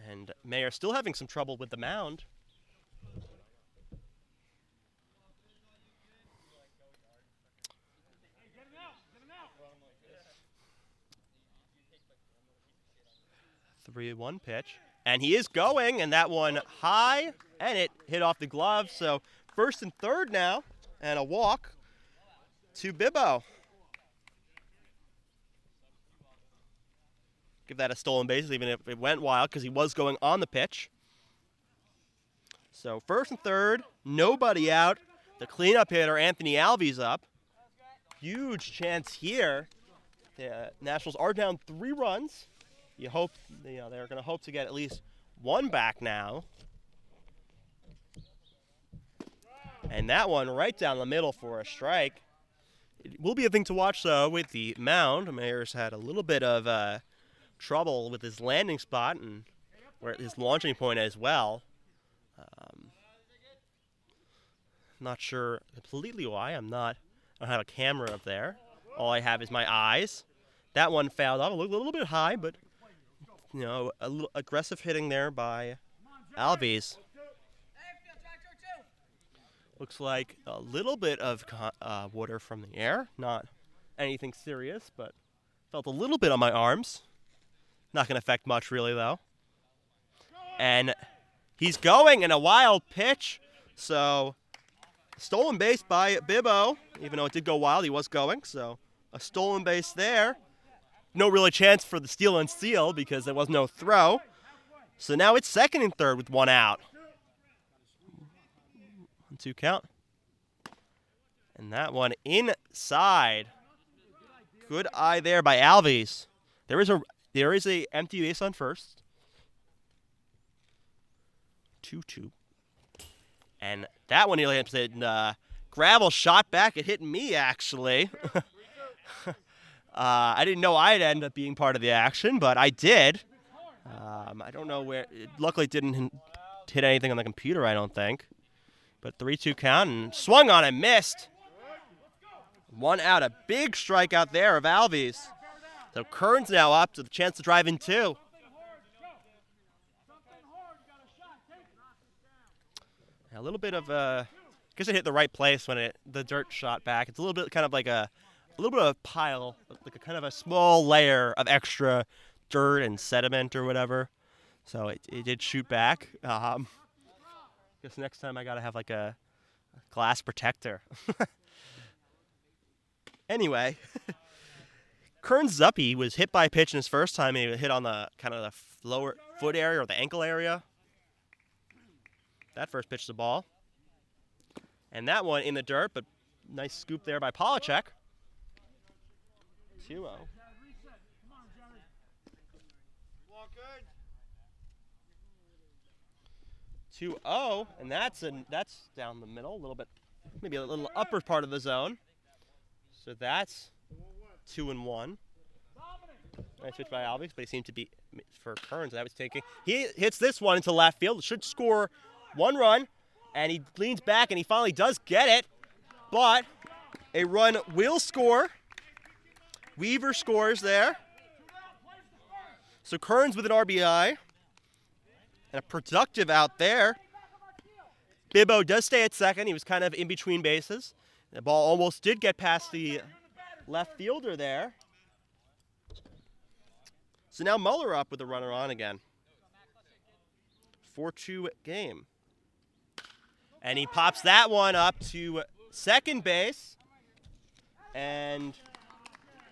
And Mayer still having some trouble with the mound. The 3-1 pitch. And he is going, and that one high, and it hit off the glove. So first and third now, and a walk to Bibbo. Give that a stolen base, even if it went wild, because he was going on the pitch. So first and third, nobody out. The cleanup hitter, Anthony Alves, up. Huge chance here. The Nationals are down 3 runs. You hope, they're going to hope to get at least one back now. And that one right down the middle for a strike. It will be a thing to watch, though, with the mound. Mayer's had a little bit of trouble with his landing spot and his launching point as well. Not sure completely why. I don't have a camera up there. All I have is my eyes. That one fouled off a little bit high, but a little aggressive hitting there by Alves. Looks like a little bit of water from the air. Not anything serious, but felt a little bit on my arms. Not going to affect much, really, though. And he's going in a wild pitch. So, stolen base by Bibbo. Even though it did go wild, he was going. So, a stolen base there. No really chance for the steal and steal because there was no throw. So now it's second and third with 1 out. 1-2 count. And that one inside. Good eye there by Alves. There is a empty base on first. 2-2. And that one nearly said gravel shot back. It hit me actually. I didn't know I'd end up being part of the action, but I did. I don't know where. Luckily, it didn't hit anything on the computer, I don't think. But 3-2 count and swung on and missed. One out, a big strikeout there of Alves. So Kern's now up to the chance to drive in two. A little bit of I guess it hit the right place when the dirt shot back. It's a little bit kind of like a little bit of a pile, like a kind of a small layer of extra dirt and sediment or whatever. So it did shoot back. Guess next time I gotta have like a glass protector. Anyway, Kern Zuppe was hit by a pitch in his first time. He hit on the kind of the lower foot area or the ankle area. That first pitch is a ball. And that one in the dirt, but nice scoop there by Polachek. 2-0. 2-0, and that's down the middle, a little bit, maybe a little upper part of the zone. So that's 2-1. Nice pitch by Alves, but he seemed to be for Kearns. That was taking. He hits this one into left field. Should score one run, and he leans back, and he finally does get it. But a run will score. Weaver scores there. So Kearns with an RBI. And a productive out there. Bibbo does stay at second. He was kind of in between bases. The ball almost did get past the left fielder there. So now Muller up with a runner on again. 4-2 game. And he pops that one up to second base. And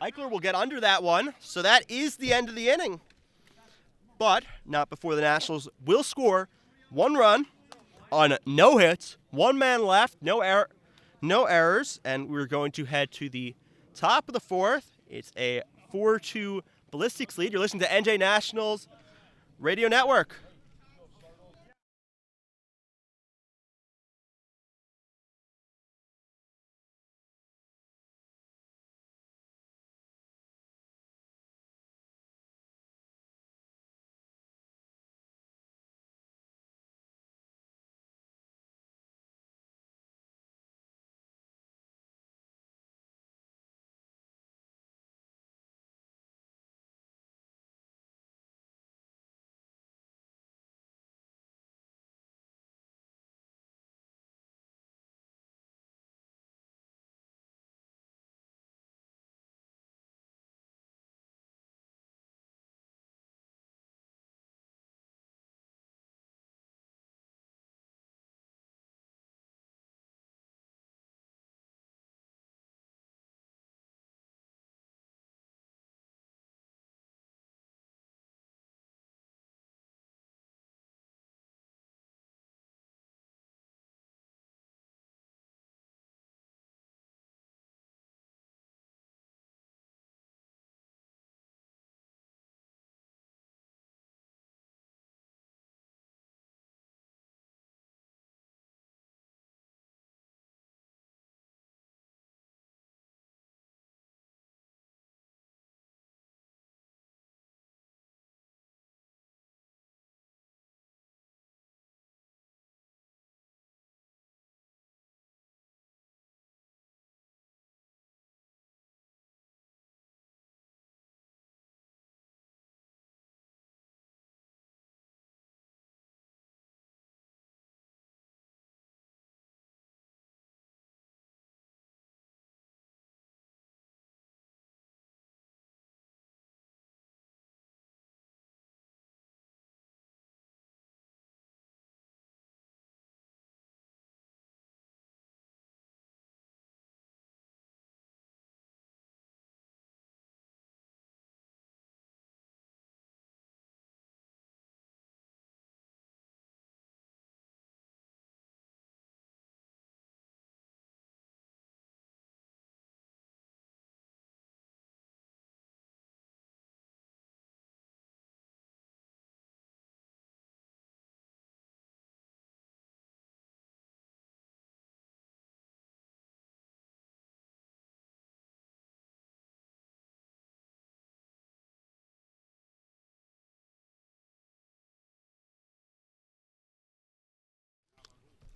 Eichler will get under that one. So that is the end of the inning. But not before the Nationals will score one run on no hits, one man left, no errors, and we're going to head to the top of the fourth. It's a 4-2 Ballistics lead. You're listening to NJ Nationals Radio Network.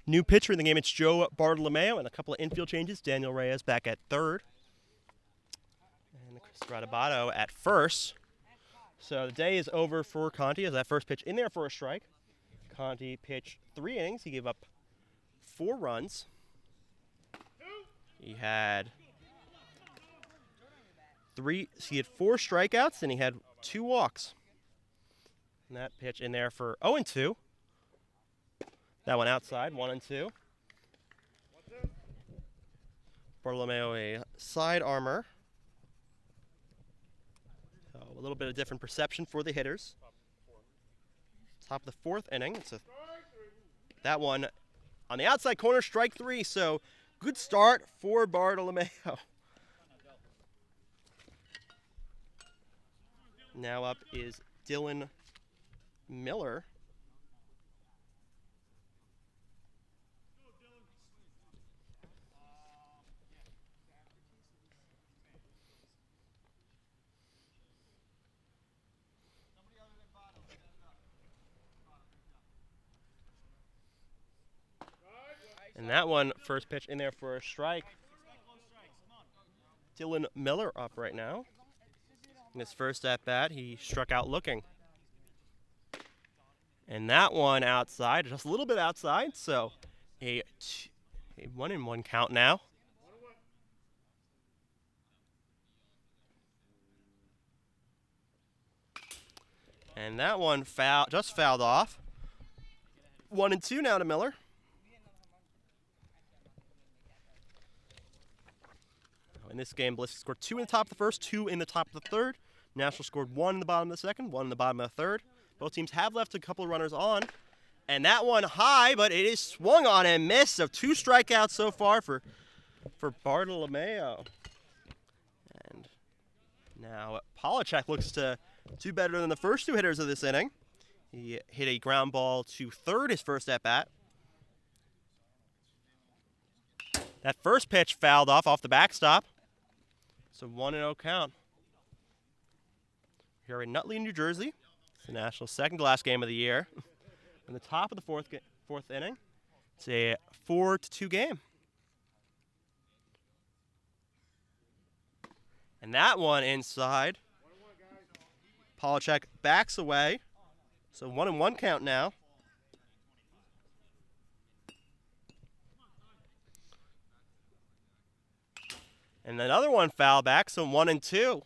New pitcher in the game, it's Joe Bartolomeo, and a couple of infield changes. Daniel Reyes back at third. And Chris Radabato at first. So the day is over for Conti as that first pitch in there for a strike. Conti pitched 3 innings. He gave up 4 runs. He had 4 strikeouts, and he had 2 walks. And that pitch in there for 0-2. That one outside, 1-2. Bartolomeo a side armor. So a little bit of different perception for the hitters. Top of the 4th inning. That one on the outside corner, strike 3. So good start for Bartolomeo. Now up is Dylan Miller. And that one, first pitch in there for a strike. Dylan Miller up right now. In his first at bat, he struck out looking. And that one outside, just a little bit outside, so a 1-1 count now. And that one just fouled off. 1-2 now to Miller. In this game, Ballistics scored 2 in the top of the first, 2 in the top of the third. Nationals scored 1 in the bottom of the second, 1 in the bottom of the third. Both teams have left a couple of runners on. And that one high, but it is swung on and missed. So 2 strikeouts so far for Bartolomeo. And now Polachek looks to do better than the first 2 hitters of this inning. He hit a ground ball to third his first at-bat. That first pitch fouled off the backstop. So 1-0 count. Here in Nutley, New Jersey. It's the Nationals' second last game of the year. In the top of the fourth inning, it's a 4-2 game. And that one inside. Polachek backs away. So 1-1 count now. And another one foul back, so 1-2.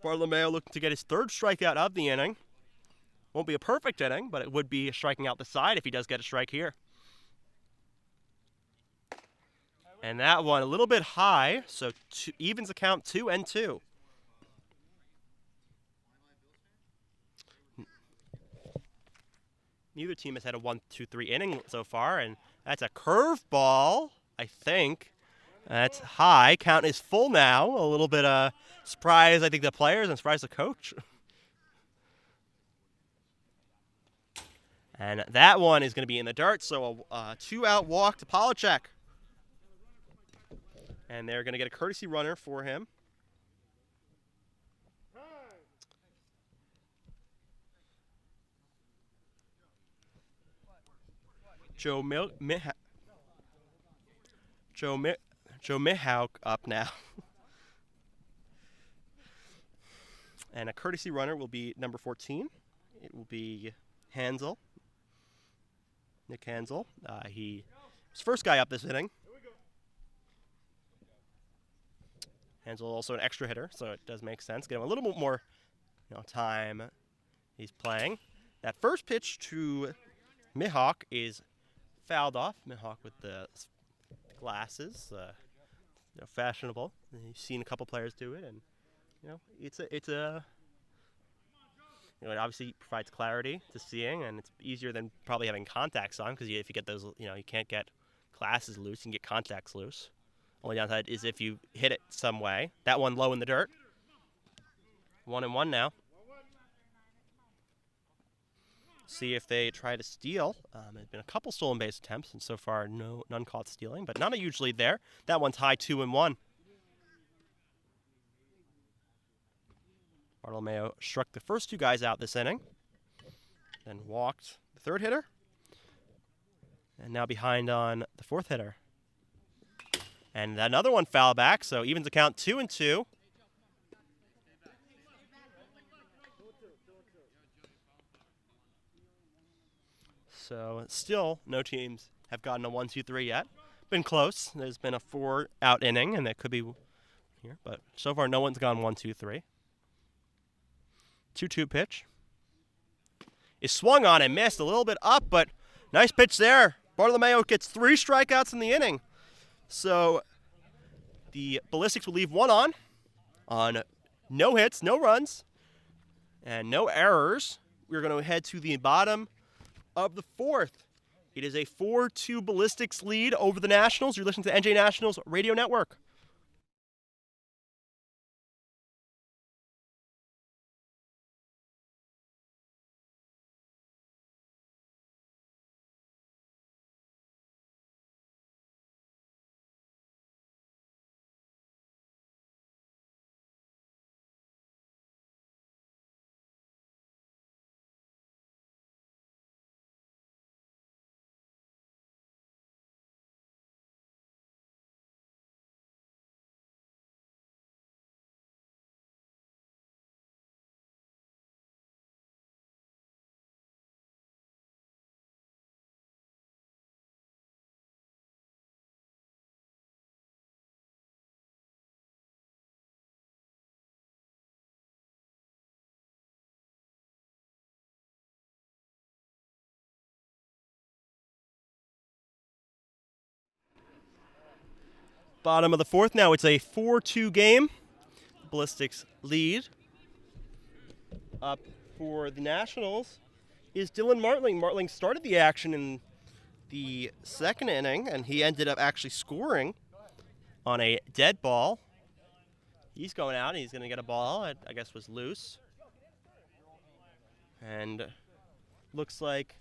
Bartolomeo looking to get his 3rd strikeout of the inning. Won't be a perfect inning, but it would be striking out the side if he does get a strike here. And that one a little bit high, so evens the count 2-2. Neither team has had a 1-2-3 inning so far, and that's a curveball, I think. That's high. Count is full now. A little bit surprise, I think, the players and surprise the coach. And that one is going to be in the dirt, so a 2-out walk to Polachek. And they're going to get a courtesy runner for him. Joe Mihauk up now. And a courtesy runner will be number 14. It will be Hansel. Nick Hansel. He was first guy up this inning. Hansel also an extra hitter, so it does make sense. Get him a little bit more time he's playing. That first pitch to Mihawk is fouled off. Mihawk with the glasses, fashionable. You've seen a couple players do it, and it obviously provides clarity to seeing, and it's easier than probably having contacts on, because if you get those, you can't get glasses loose, you can get contacts loose. Only downside is if you hit it some way. That one low in the dirt. 1-1 now. See if they try to steal. There's been a couple stolen base attempts, and so far none caught stealing, but not a huge lead there. That one's high, 2-1. Bartolomeo struck the first 2 guys out this inning, then walked the 3rd hitter. And now behind on the fourth hitter. And another one foul back, so evens the count 2-2. So still no teams have gotten a 1-2-3 yet. Been close. There's been a 4-out inning, and that could be here, but so far no one's gone 1-2-3. 2-2 pitch. Is swung on and missed, a little bit up, but nice pitch there. Bartolomeo gets 3 strikeouts in the inning. So the Ballistics will leave one on no hits, no runs, and no errors. We're going to head to the bottom of the fourth. It is a 4-2 Ballistics lead over the Nationals. You're listening to NJ Nationals Radio Network. Bottom of the fourth now. It's a 4-2 game. Ballistics lead. Up for the Nationals is Dylan Martling. Martling started the action in the second inning, and he ended up actually scoring on a dead ball. He's going out, and he's going to get a ball that I guess was loose. And looks like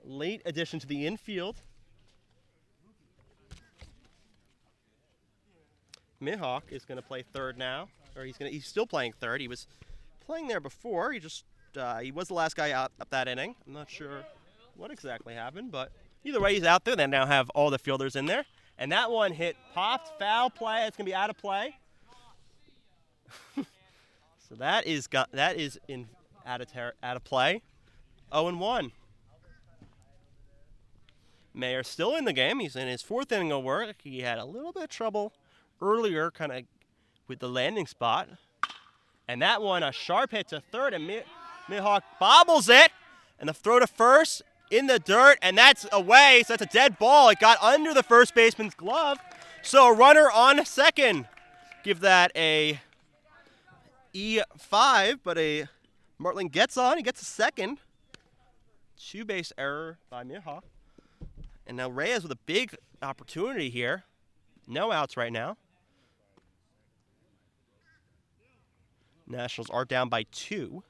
late addition to the infield. Mihawk is going to play third now, or he's still playing third. He was playing there before. He was the last guy out up that inning. I'm not sure what exactly happened, but either way, he's out there. They now have all the fielders in there, and that one popped, foul play. It's going to be out of play. So that is out of play. 0-1. Mayer still in the game. He's in his fourth inning of work. He had a little bit of trouble earlier kind of with the landing spot. And that one, a sharp hit to third, and Mihawk bobbles it. And the throw to first in the dirt, and that's away, so that's a dead ball. It got under the first baseman's glove. So a runner on second. Give that a E5, but Martling gets on. He gets a second. 2-base error by Mihawk. And now Reyes with a big opportunity here. No outs right now. Nationals are down by 2.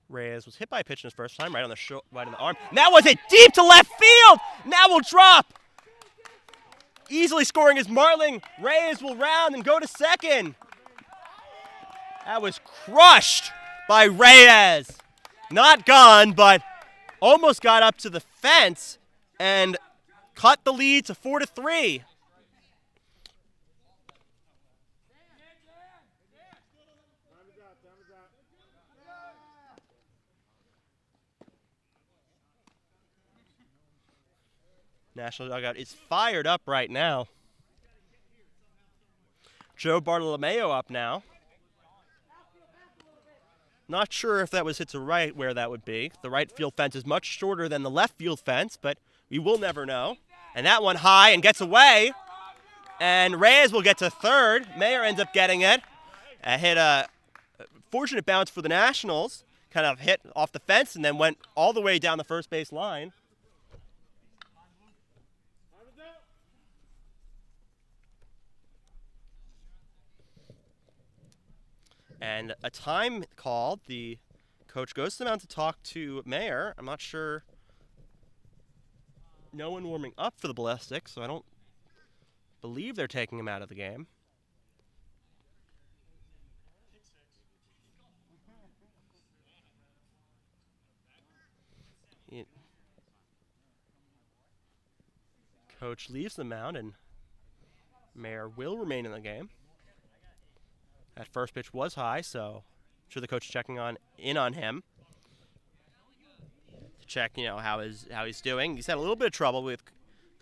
Reyes was hit by a pitch in his first time, right on the arm. And that was it deep to left field. Now will drop. Easily scoring is Martling. Reyes will round and go to second. That was crushed by Reyes. Not gone, but almost got up to the fence and cut the lead to 4-3. National dugout is fired up right now. Joe Bartolomeo up now. Not sure if that was hit to right where that would be. The right field fence is much shorter than the left field fence, but we will never know. And that one high and gets away. And Reyes will get to third. Mayer ends up getting it. Hit a fortunate bounce for the Nationals. Kind of hit off the fence and then went all the way down the first base line. And a time called. The coach goes to the mound to talk to Mayer. I'm not sure. No one warming up for the Ballistics, so I don't believe they're taking him out of the game. Coach leaves the mound, and Mayer will remain in the game. That first pitch was high, so I'm sure the coach is checking in on him to check, how he's doing. He's had a little bit of trouble with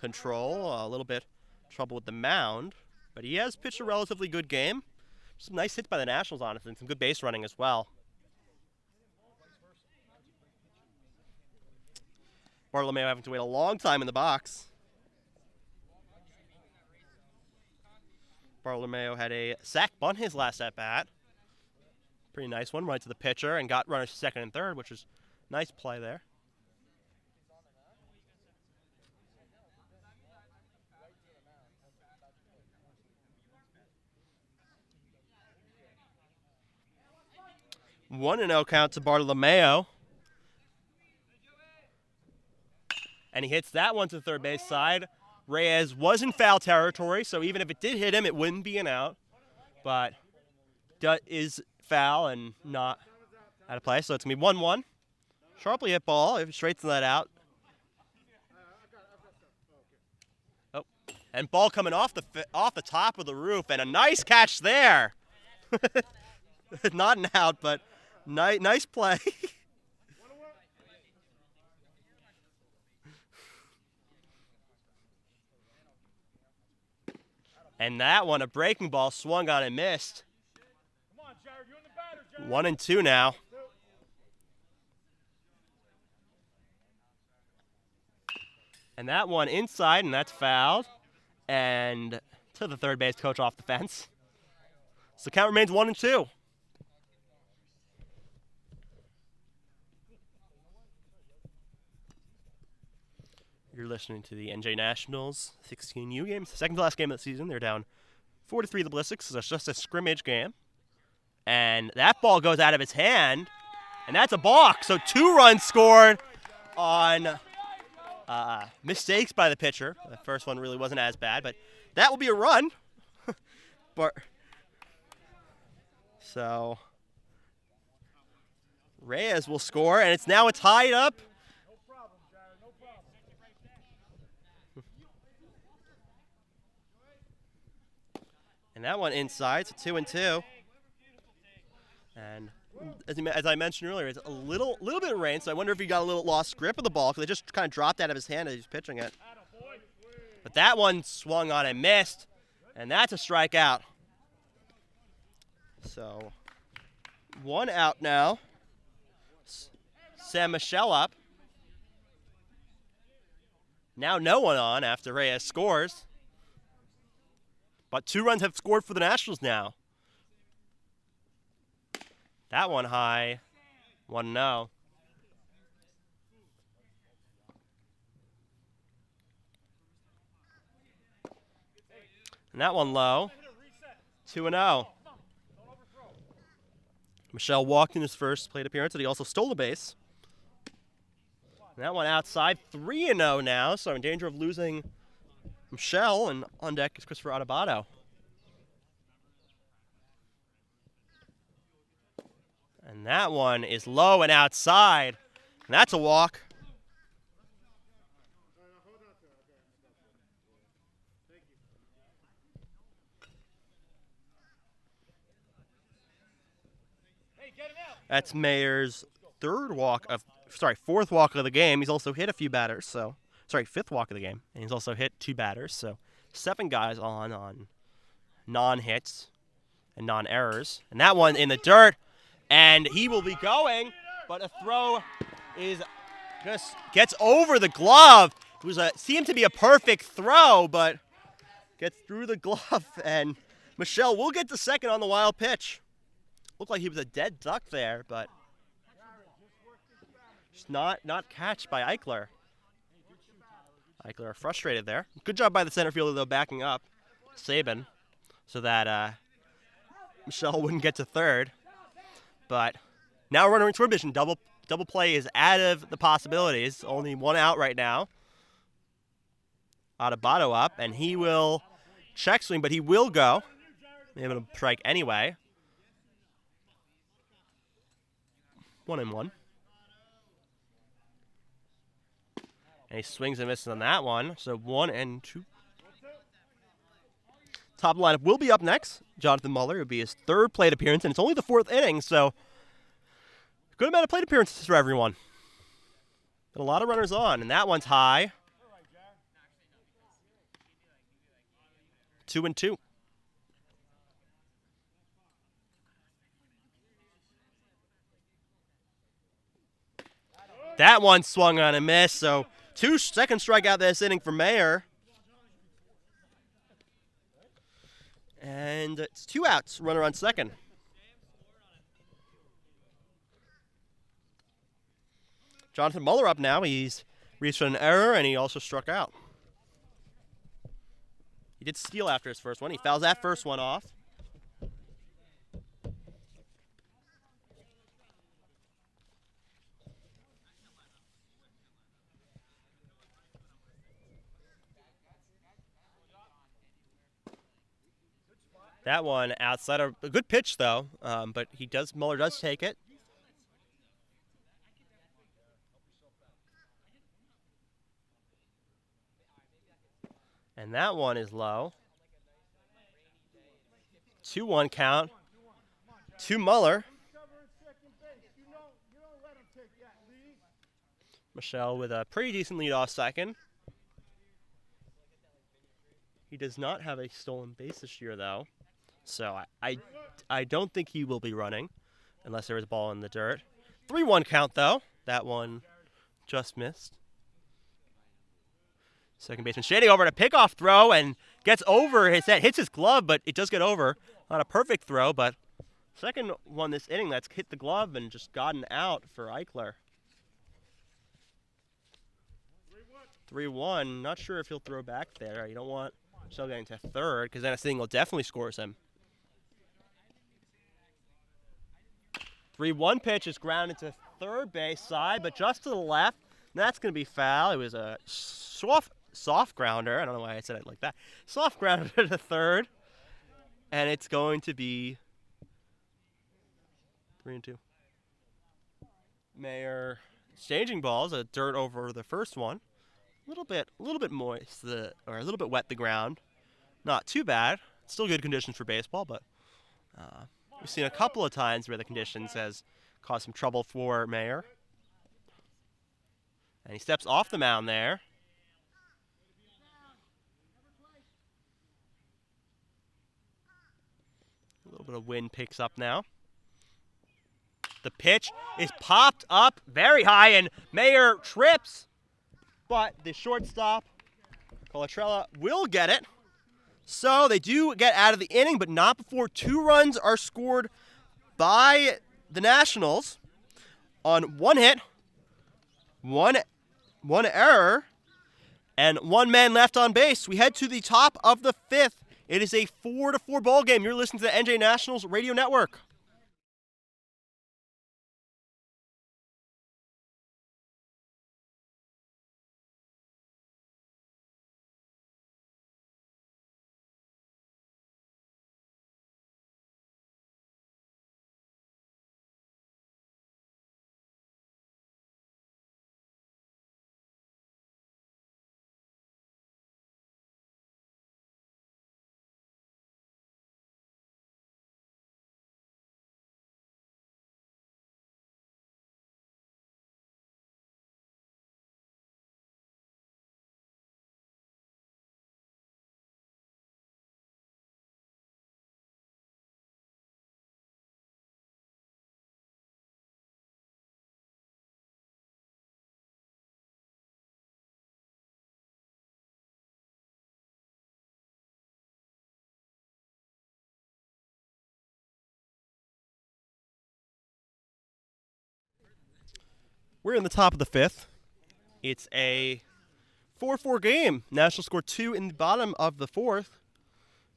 control, a little bit trouble with the mound, but he has pitched a relatively good game. Some nice hits by the Nationals, honestly, and some good base running as well. Bartolomeo having to wait a long time in the box. Bartolomeo had a sac bunt his last at-bat. Pretty nice one, right to the pitcher, and got runners to second and third, which was nice play there. One and 0 count to Bartolomeo. And he hits that one to the third base side. Reyes was in foul territory, so even if it did hit him, it wouldn't be an out. But is foul and not out of play, so it's going to be 1-1. Sharply hit ball. If it straightens that out. Oh, and ball coming off the top of the roof, and a nice catch there. Not an out, but nice play. And that one, a breaking ball, swung on and missed. Come on, Jared. You're in the batter, Jared. 1 and 2 now. And that one inside, and that's fouled. And to the third base coach off the fence. So count remains 1 and 2. You're listening to the NJ Nationals 16U game. It's the second to last game of the season. They're down 4-3 to the Ballistics. So it's just a scrimmage game. And that ball goes out of his hand. And that's a balk. So 2 runs scored on mistakes by the pitcher. The first one really wasn't as bad, but that will be a run. So Reyes will score, and it's now tied up. No problem, Jared. No problem. And that one inside, so 2 and 2. And as I mentioned earlier, it's a little bit of rain, so I wonder if he got a little lost grip of the ball because it just kind of dropped out of his hand as he's pitching it. But that one swung on and missed, and that's a strikeout. So 1 out now. Sam Michelle up. Now no one on after Reyes scores. But 2 runs have scored for the Nationals now. That one high. 1-0. And that one low. 2-0. Michelle walked in his first plate appearance, and he also stole a base. And that one outside, 3-0 now, so in danger of losing Michelle, and on deck is Christopher Adebato. And that one is low and outside, and that's a walk. That's Mayer's fourth walk of the game. He's also hit a few batters, fifth walk of the game. And he's also hit 2 batters, so 7 guys on non-hits and non-errors. And that one in the dirt, and he will be going, but a throw just gets over the glove. It seemed to be a perfect throw, but gets through the glove, and Michelle will get to second on the wild pitch. Looked like he was a dead duck there, but just not catched by Eichler. Eichler frustrated there. Good job by the center fielder, though, backing up Saban so that Michelle wouldn't get to third. But now running toward mission. Double play is out of the possibilities. Only 1 out right now. Adebato up, and he will check swing, but he will go. Able to strike anyway. 1-1. And he swings and misses on that one. So 1 and 2. Top lineup will be up next. Jonathan Muller. It will be his 3rd plate appearance, and it's only the 4th inning, so good amount of plate appearances for everyone. Got a lot of runners on, and that one's high. 2 and 2. That one swung on and missed, so 2-second strikeout this inning for Mayer. And it's 2 outs, runner on second. Jonathan Muller up now. He's reached an error, and he also struck out. He did steal after his first one. He fouls that first one off. That one outside of a good pitch though, but Muller does take it. And that one is low. 2-1 count to Muller. Michelle with a pretty decent lead off second. He does not have a stolen base this year though. So I don't think he will be running unless there is a ball in the dirt. 3-1 count though. That one just missed. Second baseman shading over to pickoff throw and gets over his head. Hits his glove, but it does get over. Not a perfect throw, but second one this inning that's hit the glove and just gotten out for Eichler. 3-1. Not sure if he'll throw back there. You don't want Michelle getting to third because then a single definitely scores him. 3-1 pitch is grounded to third base side, but just to the left. And that's going to be foul. It was a soft grounder. I don't know why I said it like that. Soft grounder to third. And it's going to be 3-2. Mayer exchanging balls, a dirt over the first one. A little bit moist, or a little bit wet the ground. Not too bad. Still good conditions for baseball, but we've seen a couple of times where the conditions has caused some trouble for Mayer. And he steps off the mound there. A little bit of wind picks up now. The pitch is popped up very high, and Mayer trips. But the shortstop, Colatrella, will get it. So they do get out of the inning, but not before 2 runs are scored by the Nationals on 1 hit, one error, and 1 man left on base. We head to the top of the 5th. It is a 4-4 ball game. You're listening to the NJ Nationals Radio Network. We're in the top of the 5th. It's a 4-4 game. Nationals score 2 in the bottom of the 4th.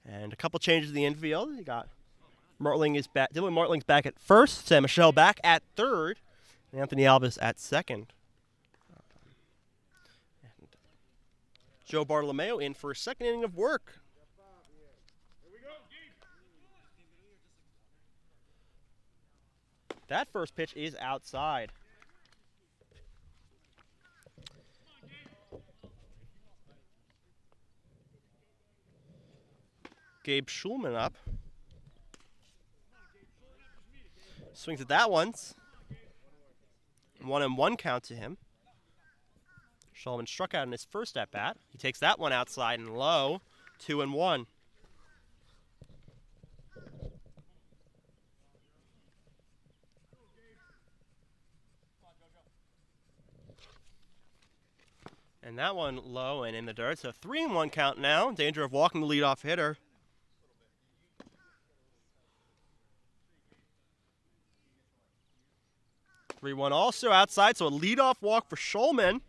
And a couple changes in the infield. You got Dylan Martling's back at first. Sam Michelle back at third. And Anthony Alvis at second. And Joe Bartolomeo in for a second inning of work. That first pitch is outside. Gabe Schulman up. Swings at that once. 1-1 count to him. Schulman struck out in his first at bat. He takes that one outside and low. 2-1. And that one low and in the dirt. So 3-1 count now. Danger of walking the leadoff hitter. 3-1 also outside, so a leadoff walk for Schulman.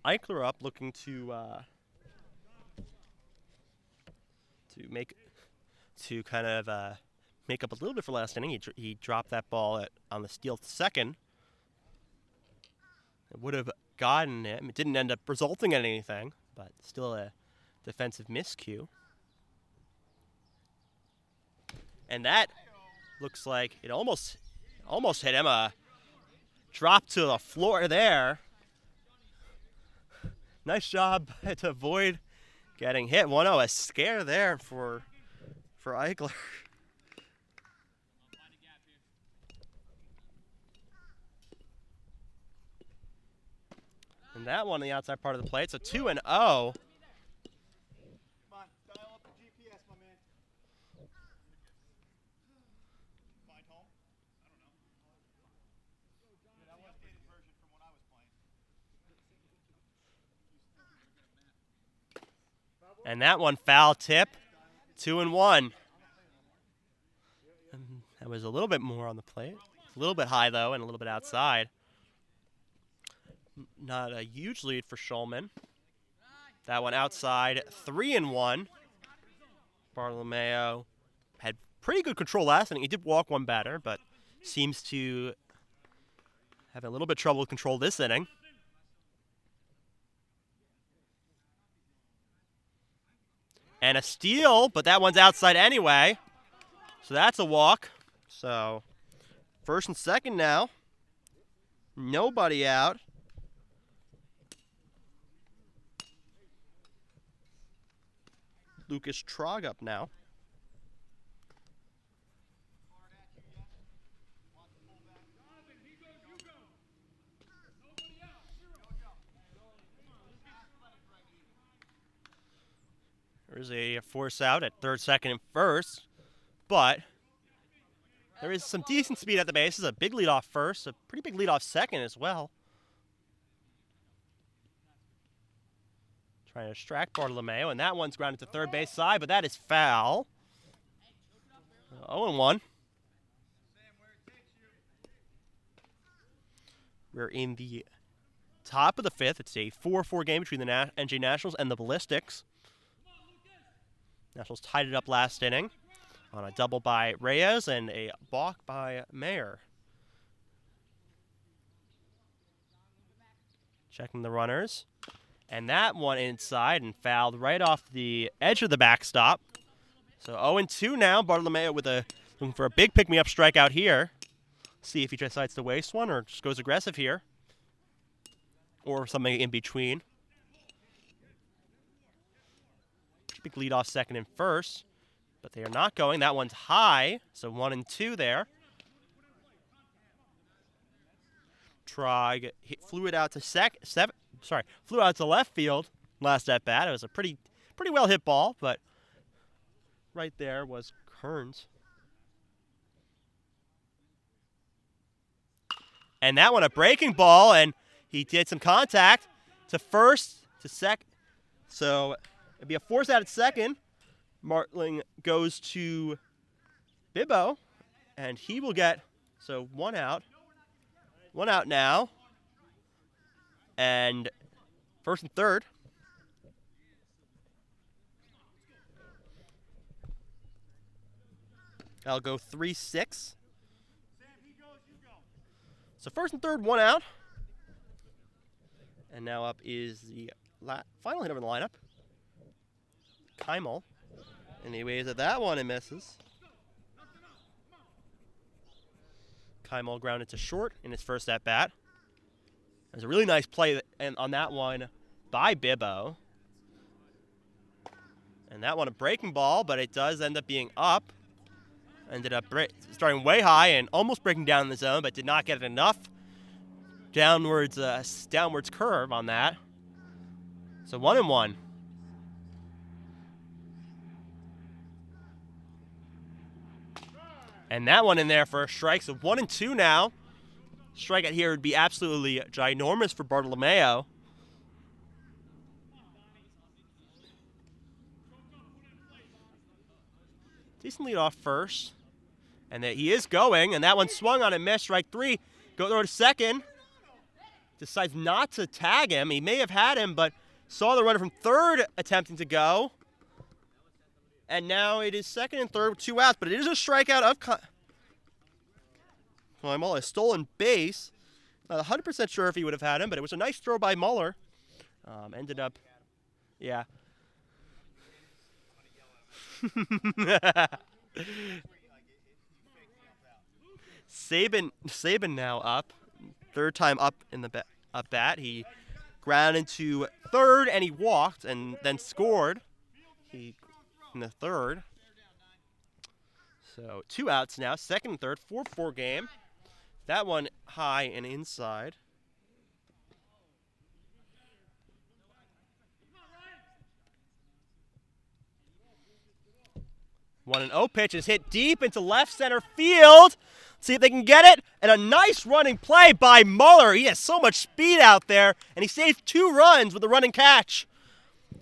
Eichler up, looking to make up a little bit for last inning. He dropped that ball on the steal to second. It would have gotten him. It didn't end up resulting in anything, but still a defensive miscue. And that looks like it almost hit him. A drop to the floor there. Nice job to avoid getting hit. 1-0, a scare there for Eichler. And that one on the outside part of the plate. So 2-0. Come on, dial up the GPS, my man. Find home? I don't know. Yeah, that was the updated version from when I was playing. And that one foul tip. 2-1. And that was a little bit more on the plate. A little bit high though, and a little bit outside. Not a huge lead for Schulman. That one outside, 3-1. Bartolomeo had pretty good control last inning. He did walk one batter, but seems to have a little bit of trouble with control this inning. And a steal, but that one's outside anyway. So that's a walk. So first and second now. Nobody out. Lucas Trog up now. There's a force out at third, second, and first, but there is some decent speed at the bases. A big lead off first, a pretty big lead off second as well. Trying to distract Bartolomeo, and that one's grounded to third base side, but that is foul. 0-1. We're in the top of the fifth. It's a 4-4 game between the NJ Nationals and the Ballistics. Nationals tied it up last inning on a double by Reyes and a balk by Mayer. Checking the runners. And that one inside and fouled right off the edge of the backstop. So 0-2 now. Bartolomeo looking for a big pick-me-up strikeout here. See if he decides to waste one or just goes aggressive here. Or something in between. Big lead off second and first. But they are not going. That one's high. So 1-2 there. Trog flew it out to flew out to left field last at bat. It was a pretty well hit ball, but right there was Kearns. And that one a breaking ball, and he did some contact to first, to second. So it'd be a force out at second. Martling goes to Bibbo, and he will get, so one out. One out now. And first and third. I'll go 3-6. So first and third, one out. And now up is the final hitter in the lineup. Keimel. And he waves at that one and misses. Keimel grounded to short in his first at bat. There's a really nice play on that one by Bibbo. And that one a breaking ball, but it does end up being up. Ended up starting way high and almost breaking down in the zone, but did not get enough downwards curve on that. So 1-1. And that one in there for a strike. So 1-2 now. Strikeout here would be absolutely ginormous for Bartolomeo. Decent lead off first. And that he is going, and that one swung on and missed. Strike 3. Go throw to second. Decides not to tag him. He may have had him, but saw the runner from third attempting to go. And now it is second and third with 2 outs, but it is a strikeout of Muller. A stolen base. Not 100% sure if he would have had him, but it was a nice throw by Muller. Ended up, yeah. Saban now up. Third time up in the bat. He grounded to third and he walked and then scored. He in the third. So 2 outs now. Second and third. 4-4 game. That one high and inside. 1-0 pitch is hit deep into left center field. See if they can get it. And a nice running play by Muller. He has so much speed out there. And he saved 2 runs with a running catch.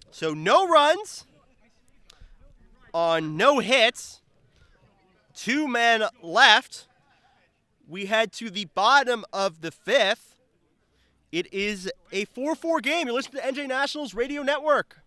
So no runs on no hits. 2 men left. We head to the bottom of the 5th. It is a 4-4 game. You're listening to NJ Nationals Radio Network.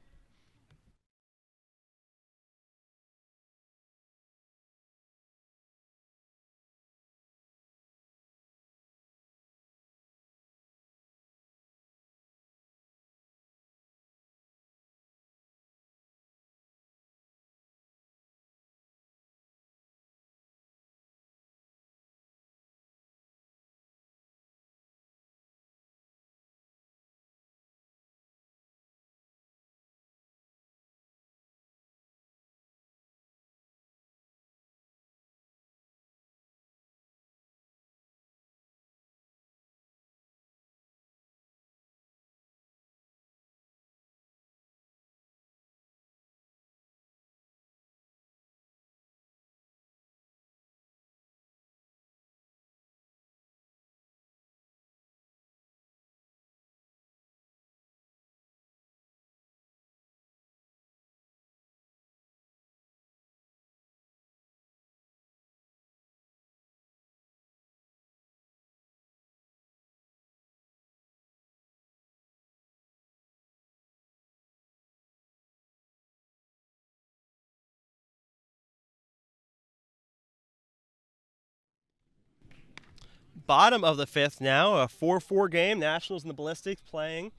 Bottom of the 5th now, a 4-4 game. Nationals and the Ballistics playing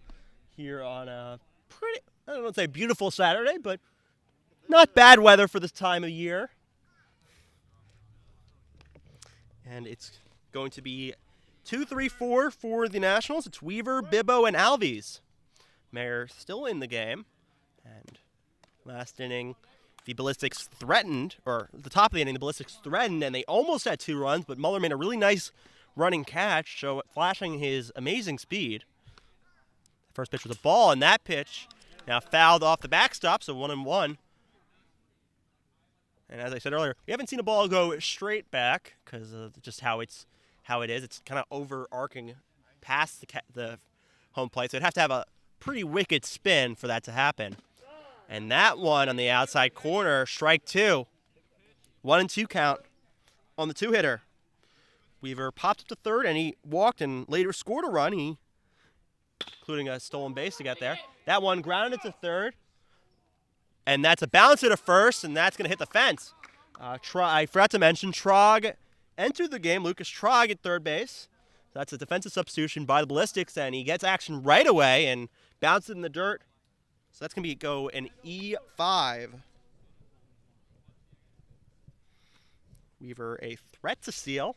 here on a pretty, I don't want to say beautiful Saturday, but not bad weather for this time of year. And it's going to be 2-3-4 for the Nationals. It's Weaver, Bibbo, and Alves. Mayer still in the game. And last inning, the Ballistics threatened, or at the top of the inning, the Ballistics threatened, and they almost had 2 runs, but Muller made a really nice running catch, flashing his amazing speed. The first pitch was a ball, and that pitch now fouled off the backstop, so 1-1. And as I said earlier, we haven't seen a ball go straight back because of just how it is. It's kind of over-arcing past the home plate, so it'd have to have a pretty wicked spin for that to happen. And that one on the outside corner, strike 2. 1-2 count on the 2-hitter. Weaver popped up to third, and he walked and later scored a run, including a stolen base to get there. That one grounded to third, and that's a bouncer to first, and that's going to hit the fence. I forgot to mention, Trog entered the game. Lucas Trog at third base. That's a defensive substitution by the Ballistics, and he gets action right away and bounced it in the dirt. So that's going to go an E5. Weaver a threat to steal.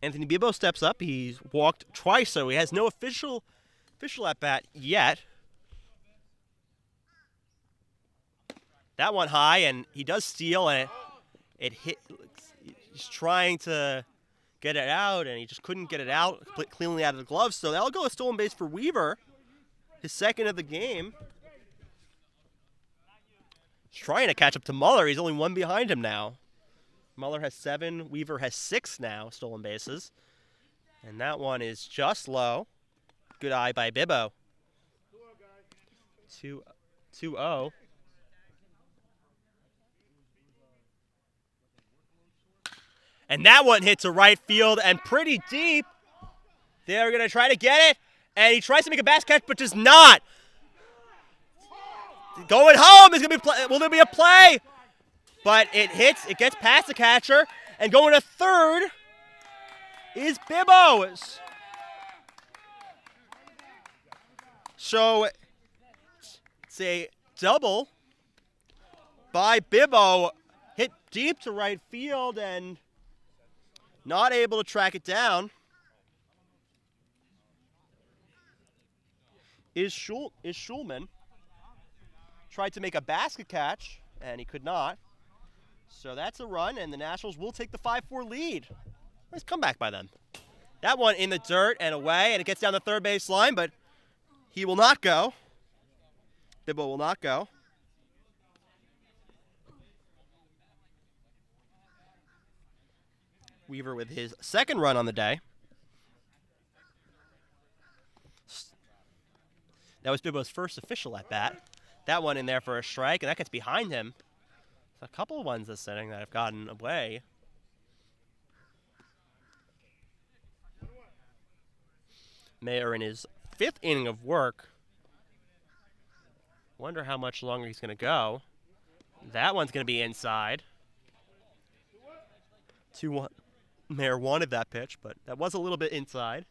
Anthony Bibbo steps up. He's walked twice, so he has no official at bat yet. That one high, and he does steal, and it hit. He's trying to get it out, and he just couldn't get it out cleanly out of the glove. So that'll go a stolen base for Weaver, his second of the game. He's trying to catch up to Muller. He's only one behind him now. Muller has 7. Weaver has 6 now stolen bases. And that one is just low. Good eye by Bibbo. 2-0. And that one hits to right field and pretty deep. They're going to try to get it. And he tries to make a basket catch, but does not. Going home is going to be will there be a play? But it hits, it gets past the catcher, and going to third is Bibbo. So it's a double by Bibbo, hit deep to right field and not able to track it down. Is Schulman. Tried to make a basket catch, and he could not. So that's a run, and the Nationals will take the 5-4 lead. Nice comeback by them. That one in the dirt and away, and it gets down the third base line, but he will not go. Bibbo will not go. Weaver with his second run on the day. That was Bibbo's first official at bat. That one in there for a strike, and that gets behind him. A couple of ones this inning that have gotten away. Mayer in his 5th inning of work. Wonder how much longer he's going to go. That one's going to be inside. 2-1. Mayer wanted that pitch, but that was a little bit inside.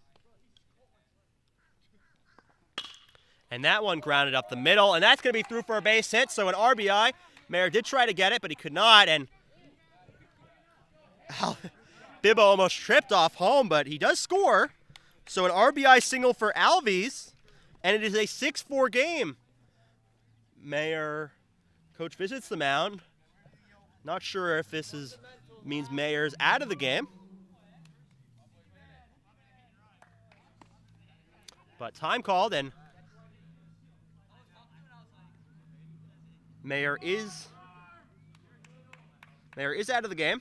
And that one grounded up the middle, and that's going to be through for a base hit, so an RBI. Mayer did try to get it, but he could not, and Bibbo almost tripped off home, but he does score. So an RBI single for Alves, and it is a 6-4 game. Mayer, coach visits the mound. Not sure if this means Mayer's out of the game. But time called, and Mayer is out of the game.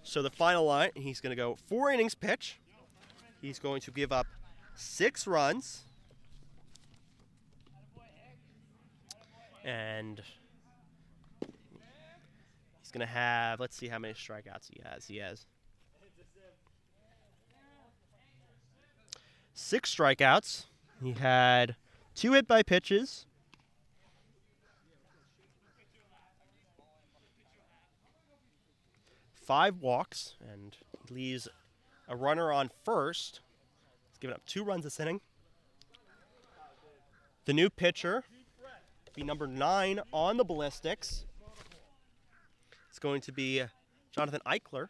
So the final line, he's going to go 4 innings pitch. He's going to give up 6 runs. And he's going to have, let's see how many strikeouts he has. He has 6 strikeouts. He had 2 hit by pitches. 5 walks, and leaves a runner on first. He's given up 2 runs this inning. The new pitcher, be number 9 on the Ballistics. It's going to be Jonathan Eichler.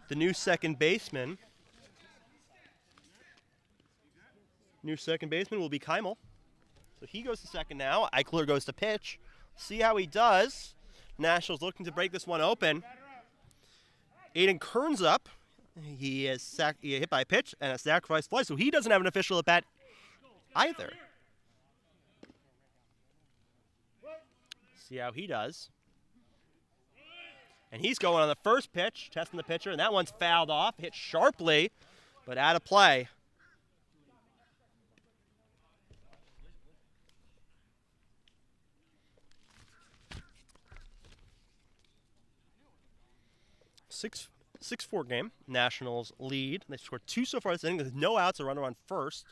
The new second baseman. New second baseman will be Keimel. So he goes to second now. Eichler goes to pitch. See how he does. Nationals looking to break this one open. Aiden Kearns up. He is hit by a pitch and a sacrifice fly, so he doesn't have an official at bat either. See how he does. And he's going on the first pitch, testing the pitcher, and that one's fouled off, hit sharply, but out of play. Six-4 game. Nationals lead. They scored 2 so far this inning. There's no outs. A runner on first.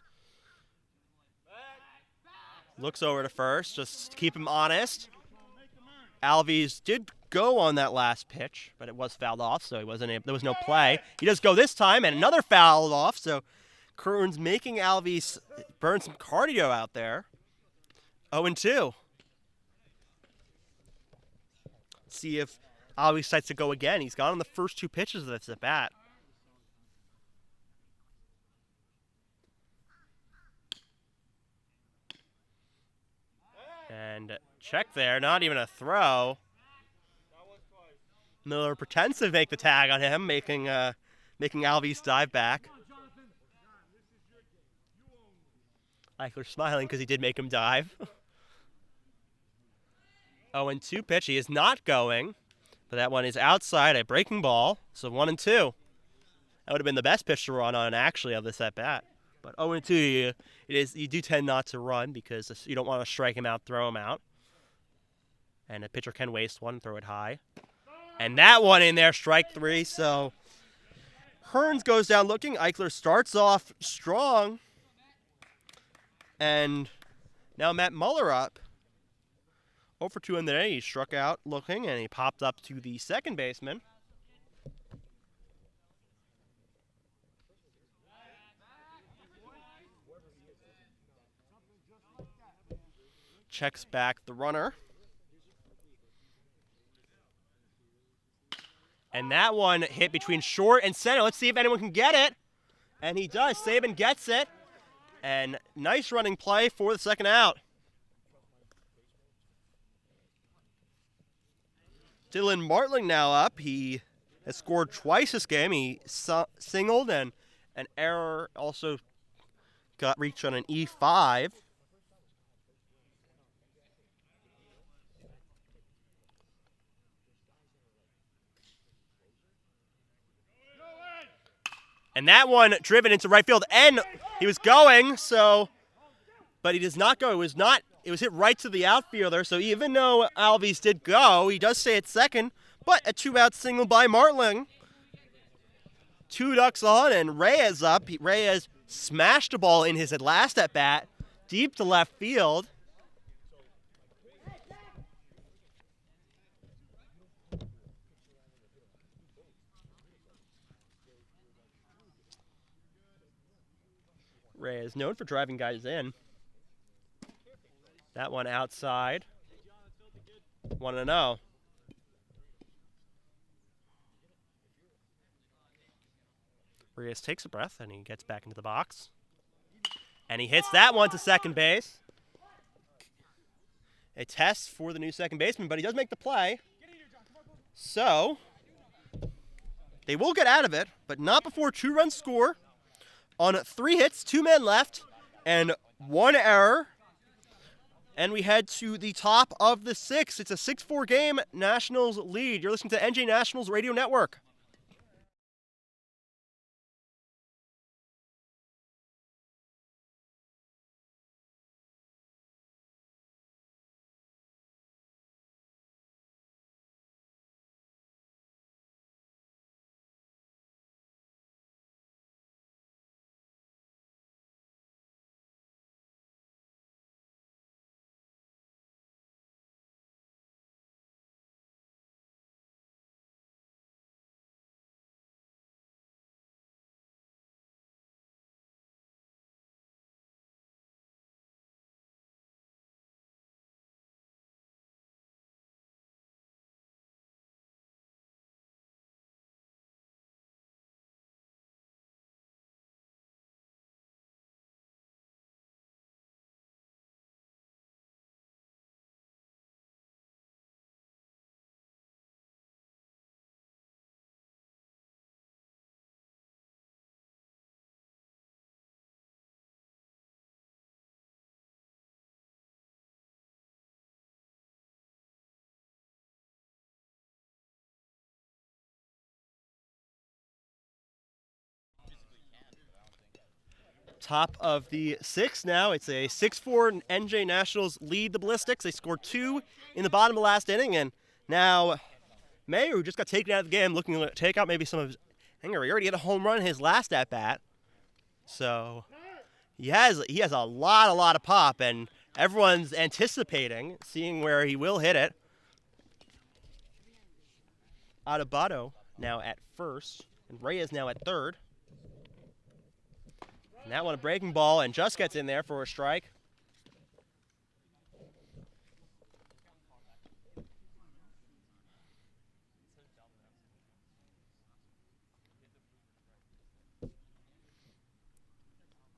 Looks over to first, just to keep him honest. Alves did go on that last pitch, but it was fouled off, so there was no play. He does go this time, and another fouled off, so Kearns making Alves burn some cardio out there. 0-2. See if Alves decides to go again. He's gone on the first 2 pitches of this at bat. And check there, not even a throw. Miller pretends to make the tag on him, making Alves dive back. Eichler smiling because he did make him dive. 0-2 pitch. He is not going, but that one is outside, a breaking ball. So 1-2. That would have been the best pitch to run on actually of this at bat. But 0-2, you do tend not to run because you don't want to strike him out, throw him out. And a pitcher can waste one, throw it high. And that one in there, strike 3. So Hearns goes down looking. Eichler starts off strong. And now Matt Muller up. 0-2 in there. He struck out looking, and he popped up to the second baseman. Checks back the runner. And that one hit between short and center. Let's see if anyone can get it. And he does. Saban gets it. And nice running play for the second out. Dylan Martling now up. He has scored twice this game. He singled, and an error also got reached on an E5. And that one driven into right field, and he was going, but he does not go. It was hit right to the outfielder, so even though Alves did go, he does stay at second, but a 2-out single by Martling. 2 ducks on, and Reyes up. Reyes smashed the ball in his last at-bat, deep to left field. Reyes known for driving guys in. That one outside. 1-0. Reyes takes a breath and he gets back into the box. And he hits that one to second base. A test for the new second baseman, but he does make the play. So, they will get out of it, but not before 2 runs score. On 3 hits, 2 men left, and 1 error. And we head to the top of the 6th. It's a 6-4 game Nationals lead. You're listening to NJ Nationals Radio Network. Top of the 6th now. It's a 6-4 NJ Nationals lead the Ballistics. They scored 2 in the bottom of the last inning, and now Mayer, who just got taken out of the game, looking to take out maybe some of his hanger. He already hit a home run in his last at-bat. So he has a lot of pop, and everyone's anticipating, seeing where he will hit it. Adebayo now at first, and Reyes now at third. And that one a breaking ball, and just gets in there for a strike.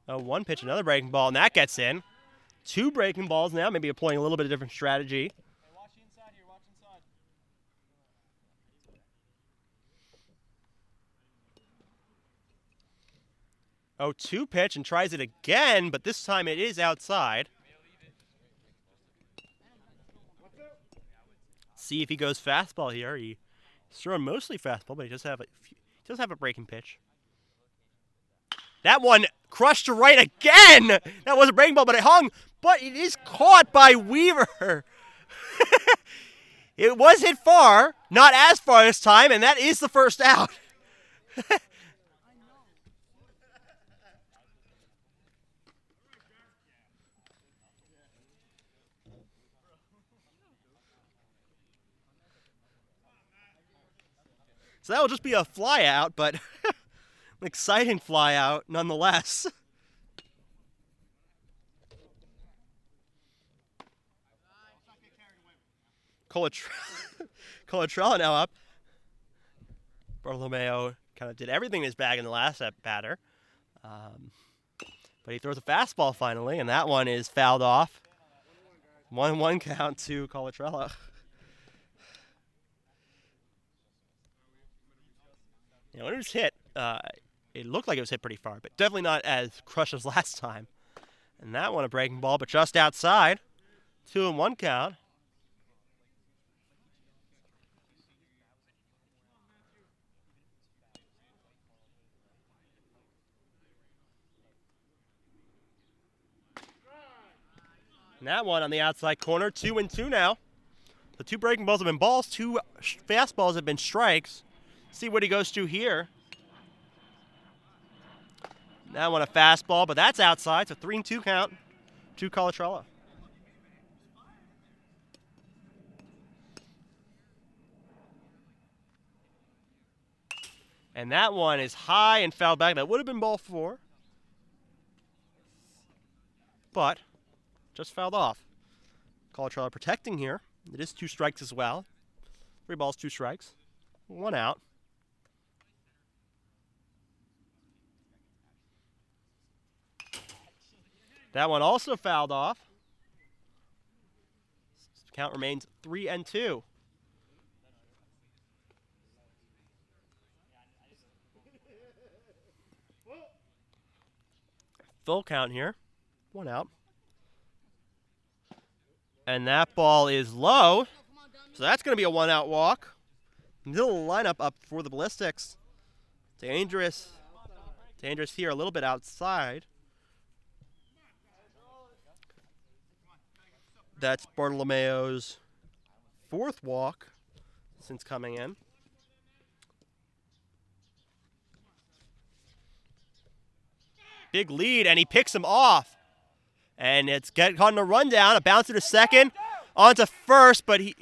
Oh, one pitch, another breaking ball, and that gets in. Two breaking balls now, maybe employing a little bit of different strategy. Hey, watch inside here. Watch inside. Oh, two pitch and tries it again, but this time it is outside. See if he goes fastball here. He's throwing mostly fastball, but he does have a breaking pitch. That one crushed to right again. That was a breaking ball, but it hung. But it is caught by Weaver. It was hit far, not as far this time, and that is the first out. So that will just be a fly out, but an exciting fly out nonetheless. Colatrella now up. Bartolomeo kind of did everything in his bag in the last batter. But he throws a fastball finally, and that one is fouled off. 1-1 count to Colatrella. When it was hit, it looked like it was hit pretty far, but definitely not as crushed as last time. And that one a breaking ball, but just outside. 2-1 count. And that one on the outside corner, 2-2 now. The two breaking balls have been balls, two fastballs have been strikes. See what he goes to here. That one a fastball, but that's outside, so 3-2 count to Colatrella. And that one is high and fouled back. That would have been ball 4. But just fouled off. Colatrella protecting here. It is 2 strikes as well. 3 balls, 2 strikes. 1 out. That one also fouled off. Count remains 3-2. Full count here. 1 out. And that ball is low. So that's going to be a 1-out walk. Middle lineup up for the Ballistics. Dangerous. Dangerous here, a little bit outside. That's Bartolomeo's 4th walk since coming in. Big lead, and he picks him off. And it's caught in a rundown, a bounce to second, onto first, but he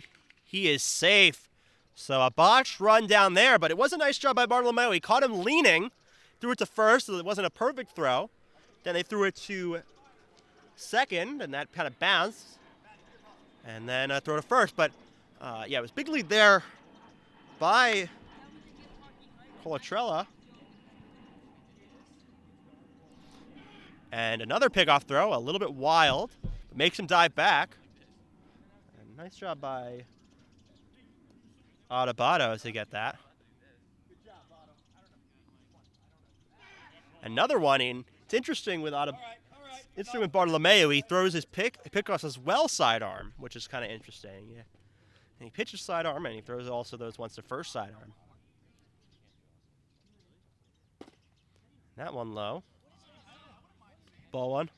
is safe. So a botched run down there, but it was a nice job by Bartolomeo. He caught him leaning, threw it to first, so it wasn't a perfect throw. Then they threw it to second, and that kind of bounced. And then throw to first. But, yeah, it was a big lead there by Colatrella. And another pickoff throw, a little bit wild, but makes him dive back. And nice job by Adebayo to get that. Another one in. It's interesting with Bartolomeo. He throws his pickoffs as well sidearm, which is kind of interesting. Yeah. And he pitches sidearm, and he throws also those ones to first sidearm. That one low. Ball 1.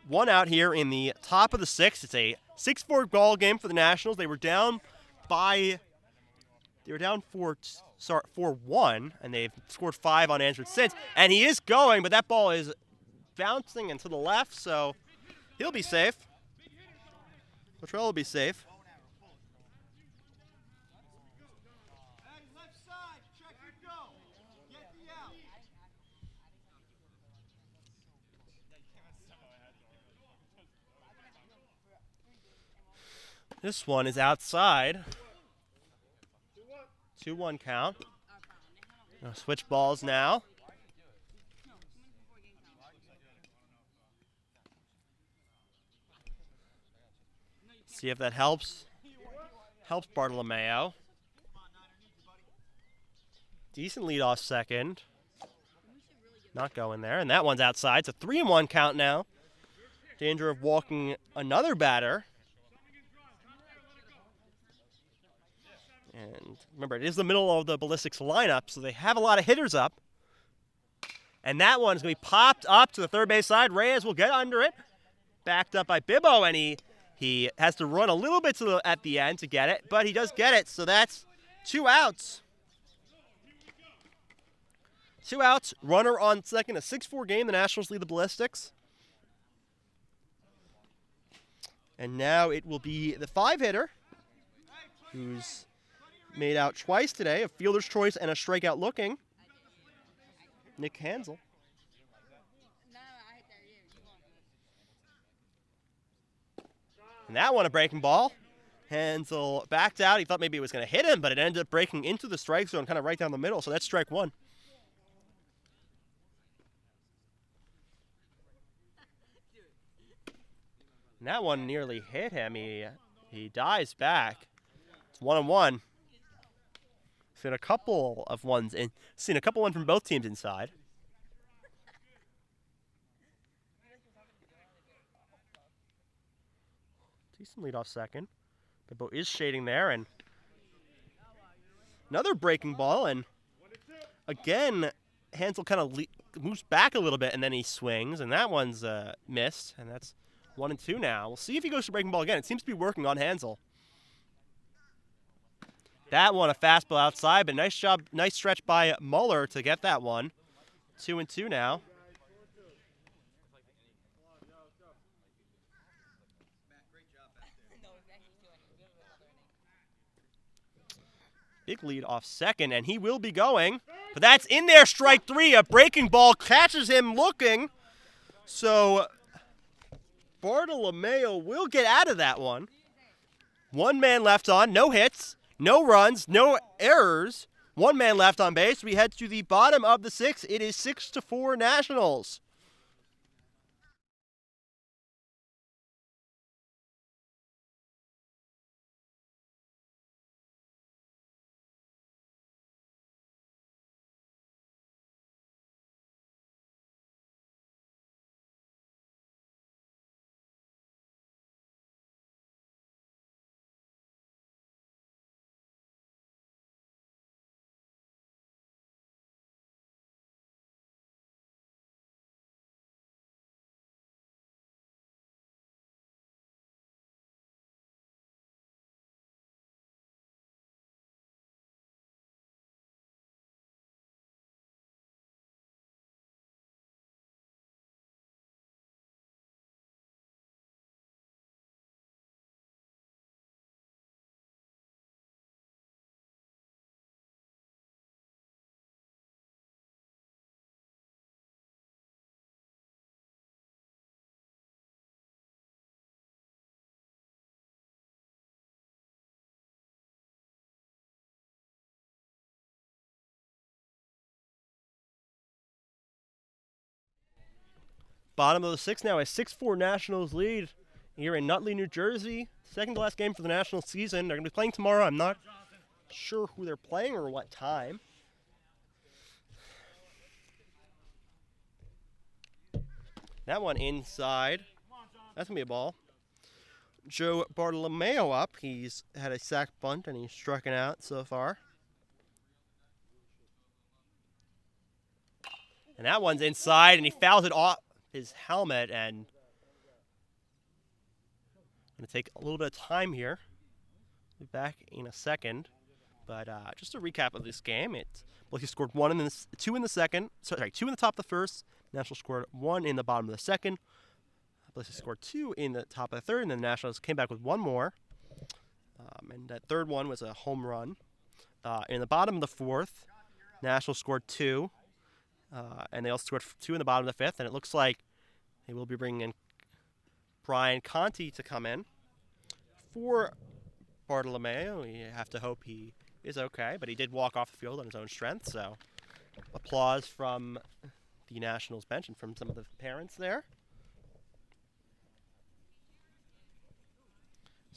One out here in the top of the 6th. It's a 6-4 ball game for the Nationals. They were down 4-1, and they've scored 5 unanswered since. And he is going, but that ball is bouncing and to the left, so he'll be safe. Latrell will be safe. Hey, left side, check your go. Get the out. This one is outside. 2-1 count. Now switch balls now. See if that helps. Helps Bartolomeo. Decent lead off second. Not going there, and that one's outside. It's a 3-1 count now. Danger of walking another batter. And remember, it is the middle of the Ballistics lineup, so they have a lot of hitters up. And that one's going to be popped up to the third base side. Reyes will get under it. Backed up by Bibbo, and he has to run a little bit at the end to get it, but he does get it, so that's 2 outs. 2 outs, runner on second, a 6-4 game. The Nationals lead the Ballistics. And now it will be the 5-hitter, who's made out twice today, a fielder's choice and a strikeout looking. Nick Hansel. And that one, a breaking ball. Hansel backed out. He thought maybe it was going to hit him, but it ended up breaking into the strike zone, kind of right down the middle. So that's strike 1. And that one nearly hit him. He dives back. It's 1-1. Seen a couple of ones from both teams inside. Decent lead off second. Bibbo is shading there, and another breaking ball, and again, Hansel kind of moves back a little bit, and then he swings, and that one's missed, and that's 1-2 now. We'll see if he goes to breaking ball again. It seems to be working on Hansel. That one, a fastball outside, but nice job, nice stretch by Muller to get that one. 2-2 now. Big lead off second, and he will be going. But that's in there, strike 3. A breaking ball catches him looking. So Bartolomeo will get out of that one. 1 man left on, no hits, no runs, no errors. 1 man left on base. We head to the bottom of the 6th. It is 6-4 Nationals. Bottom of the 6th now, a 6-4 Nationals lead here in Nutley, New Jersey. Second to last game for the Nationals season. They're going to be playing tomorrow. I'm not sure who they're playing or what time. That one inside. That's going to be a ball. Joe Bartolomeo up. He's had a sac bunt and he's striking out so far. And that one's inside, and he fouls it off his helmet, and going to take a little bit of time here. Be back in a second, but just a recap of this game. He scored 2 in the second. Sorry, 2 in the top of the first. Nationals scored 1 in the bottom of the second. Ballistics scored 2 in the top of the third, and then the Nationals came back with one more. And that third one was a home run. In the bottom of the fourth, Nationals scored 2, and they also scored 2 in the bottom of the fifth, and it looks like they will be bringing in Brian Conti to come in for Bartolomeo. We have to hope he is okay, but he did walk off the field on his own strength, so applause from the Nationals bench and from some of the parents there.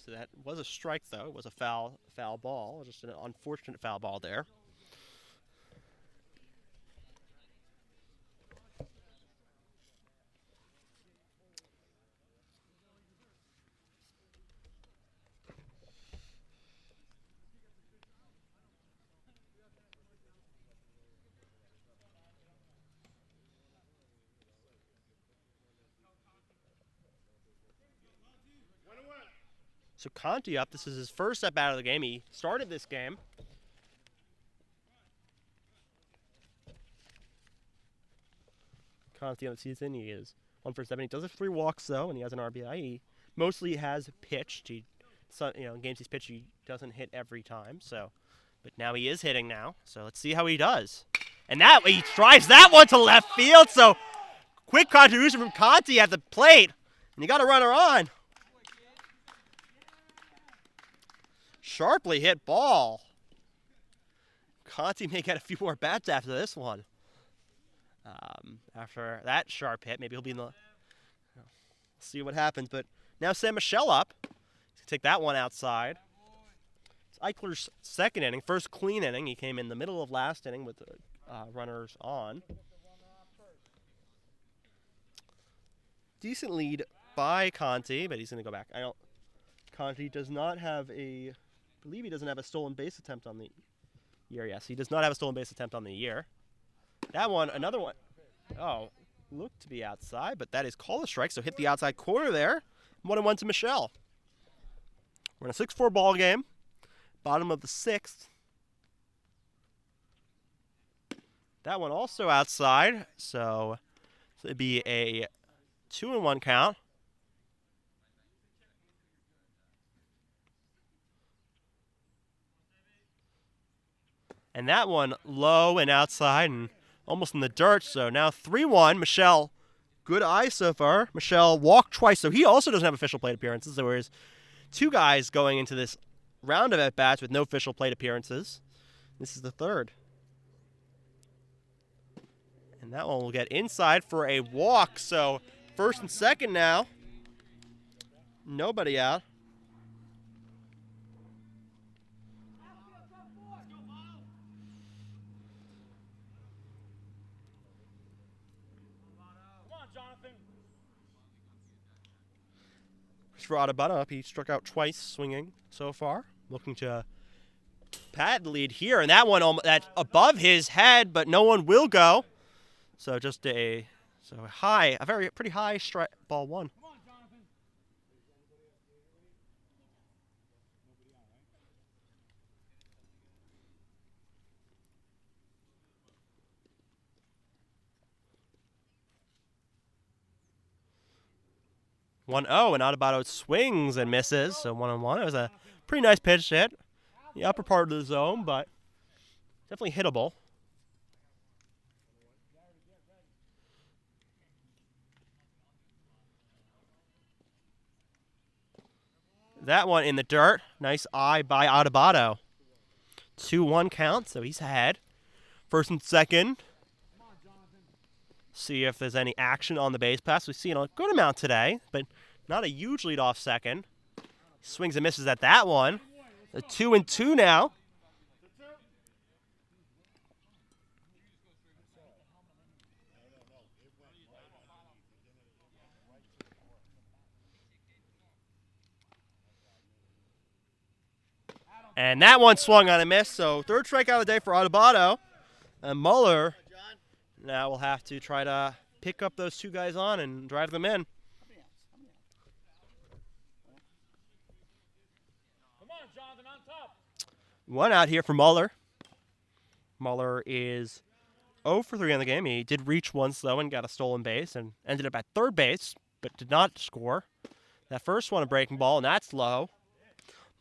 So that was a strike, though. It was a foul ball, just an unfortunate foul ball there. So Conti up. This is his first at bat of the game. He started this game. Conti on the season. He is 1 for 7. He does have 3 walks though, and he has an RBI. He mostly has pitched. In games he's pitched, he doesn't hit every time. But now he is hitting now. So let's see how he does. And that he drives that one to left field. So quick contribution from Conti at the plate, and you got a runner on. Sharply hit ball. Conti may get a few more bats after this one. After that sharp hit, maybe he'll be in the... see what happens. But now Sam Michelle up. He's going to take that one outside. It's Eichler's second inning, first clean inning. He came in the middle of last inning with runners on. Decent lead by Conti, but he's going to go back. Conti does not have I believe he doesn't have a stolen base attempt on the year. Yes, he does not have a stolen base attempt on the year. That one, another one. Oh, looked to be outside, but that is called a strike, so hit the outside corner there. 1-1 to Michelle. We're in a 6-4 ball game. Bottom of the 6th. That one also outside, so it'd be a 2-1 count. And that one low and outside and almost in the dirt. So now 3-1. Michelle, good eye so far. Michelle walked twice, so he also doesn't have official plate appearances. There was 2 guys going into this round of at-bats with no official plate appearances. This is the third. And that one will get inside for a walk. So first and second now. Nobody out. For Audubon up, he struck out twice swinging so far, looking to pad the lead here, and that one that's above his head, but no one will go. So just a pretty high strike ball one. One 0 and Audubon swings and misses, so 1-1. It was a pretty nice pitch hit, the upper part of the zone, but definitely hittable. That one in the dirt. Nice eye by Audubon. 2-1 count, so he's ahead. First and second. See if there's any action on the base pass. We've seen a good amount today, but not a huge lead off second. Swings and misses at that one. A 2-2 now. And that one swung on a miss, so third strikeout of the day for Audubon. And Muller now will have to try to pick up those 2 guys on and drive them in. Come on, Jonathan, on top. 1 out here for Muller. Muller is 0 for 3 in the game. He did reach once, though, and got a stolen base and ended up at third base. but did not score. That first one a breaking ball, and that's low.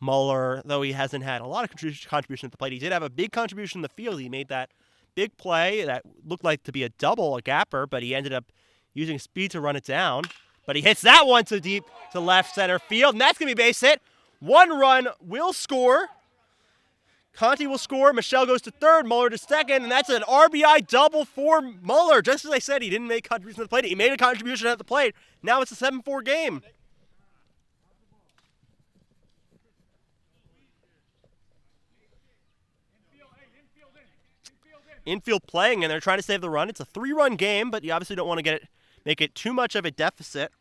Muller, though he hasn't had a lot of contribution at the plate, he did have a big contribution in the field. He made that big play that looked like to be a double, a gapper, but he ended up using speed to run it down. But he hits that one to deep to left center field, and that's going to be a base hit. 1 run will score. Conti will score. Michelle goes to third. Muller to second, and that's an RBI double for Muller. Just as I said, he didn't make contribution at the plate. He made a contribution at the plate. Now it's a 7-4 game. Infield playing, and they're trying to save the run. It's a 3-run game, but you obviously don't want to make it too much of a deficit.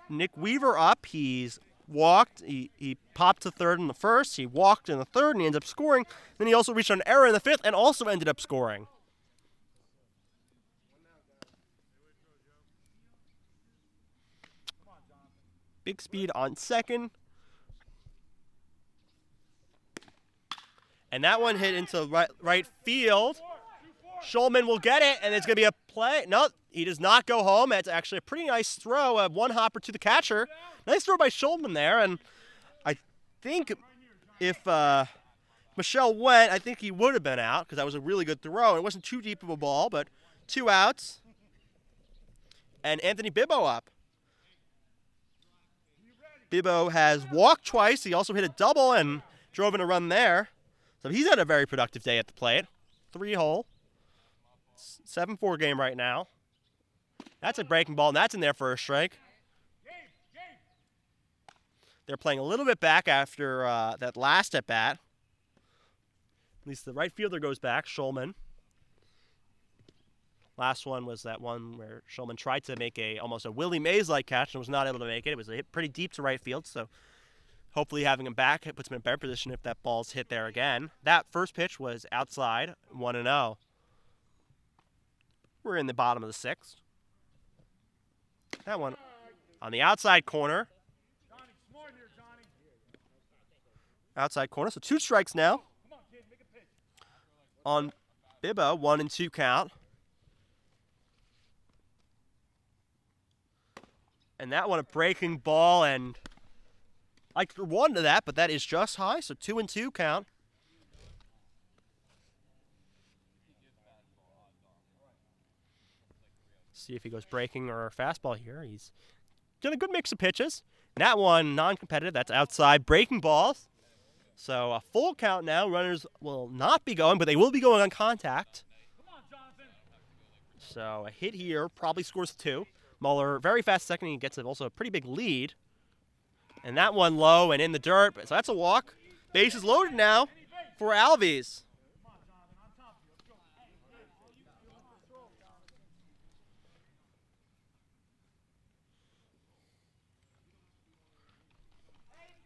Nick Weaver up. He's walked. He popped to third in the first. He walked in the third, and he ends up scoring. Then he also reached an error in the fifth and also ended up scoring. Big speed on second. And that one hit into right field. Schulman will get it, and it's going to be a play. No, he does not go home. It's actually a pretty nice throw, a one-hopper to the catcher. Nice throw by Schulman there, and I think if Michelle went, I think he would have been out because that was a really good throw. It wasn't too deep of a ball, but 2 outs. And Anthony Bibbo up. Bibbo has walked twice. He also hit a double and drove in a run there. So he's had a very productive day at the plate. 3-hole. 7-4 game right now. That's a breaking ball, and that's in there for a strike. They're playing a little bit back after that last at-bat. At least the right fielder goes back, Schulman. Last one was that one where Schulman tried to make almost a Willie Mays-like catch and was not able to make it. It was a hit pretty deep to right field, so hopefully having him back, it puts him in a better position if that ball's hit there again. That first pitch was outside, 1-0. We're in the bottom of the 6th. That one on the outside corner. Outside corner, so 2 strikes now. On Bibbo, 1-2 count. And that one a breaking ball, and I wanted that, but that is just high, so 2-2 count. See if he goes breaking or fastball here. He's done a good mix of pitches. And that one, non-competitive, that's outside, breaking balls. So a full count now. Runners will not be going, but they will be going on contact. So a hit here probably scores 2. Muller, very fast second, he gets also a pretty big lead. And that one low and in the dirt, so that's a walk. Bases loaded now for Alves.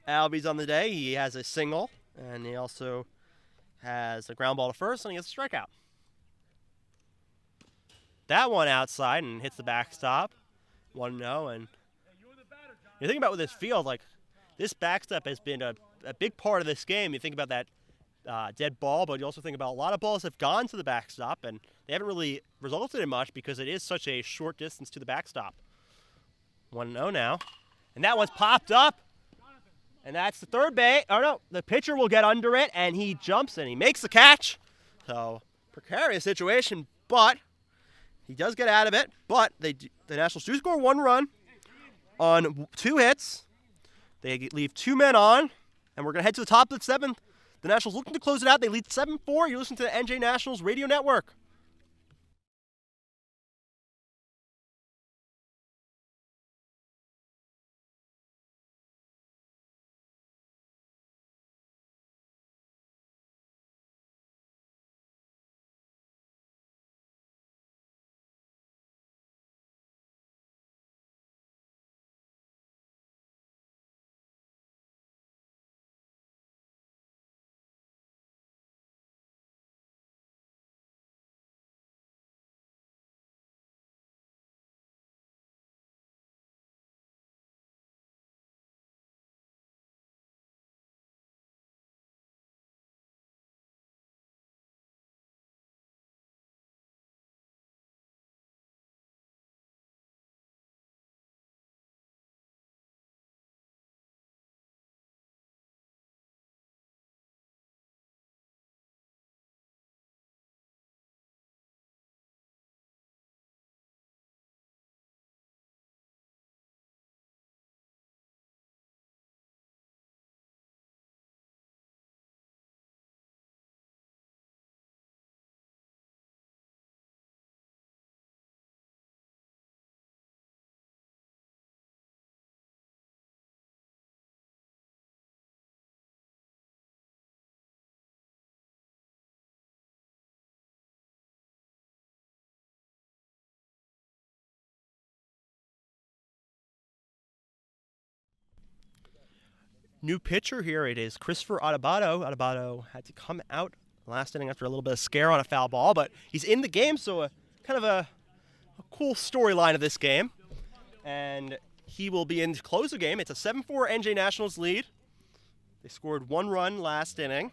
Alves on the day, he has a single, and he also has a ground ball to first, and he has a strikeout. That one outside and hits the backstop. 1-0, and you think about with this field, like this backstop has been a big part of this game. You think about that dead ball, but you also think about a lot of balls have gone to the backstop, and they haven't really resulted in much because it is such a short distance to the backstop. 1-0 now, and that one's popped up, and that's the third base. Oh no, the pitcher will get under it, and he jumps and he makes the catch. So precarious situation, but he does get out of it. But the Nationals do score 1 run on 2 hits. They leave 2 men on, and we're going to head to the top of the 7th. The Nationals looking to close it out. They lead 7-4. You're listening to the NJ Nationals Radio Network. new pitcher here. It is Christopher Adebayo. Adebayo had to come out last inning after a little bit of scare on a foul ball, but he's in the game, so kind of a cool storyline of this game. And he will be in to close the game. It's a 7-4 NJ Nationals lead. They scored 1 run last inning.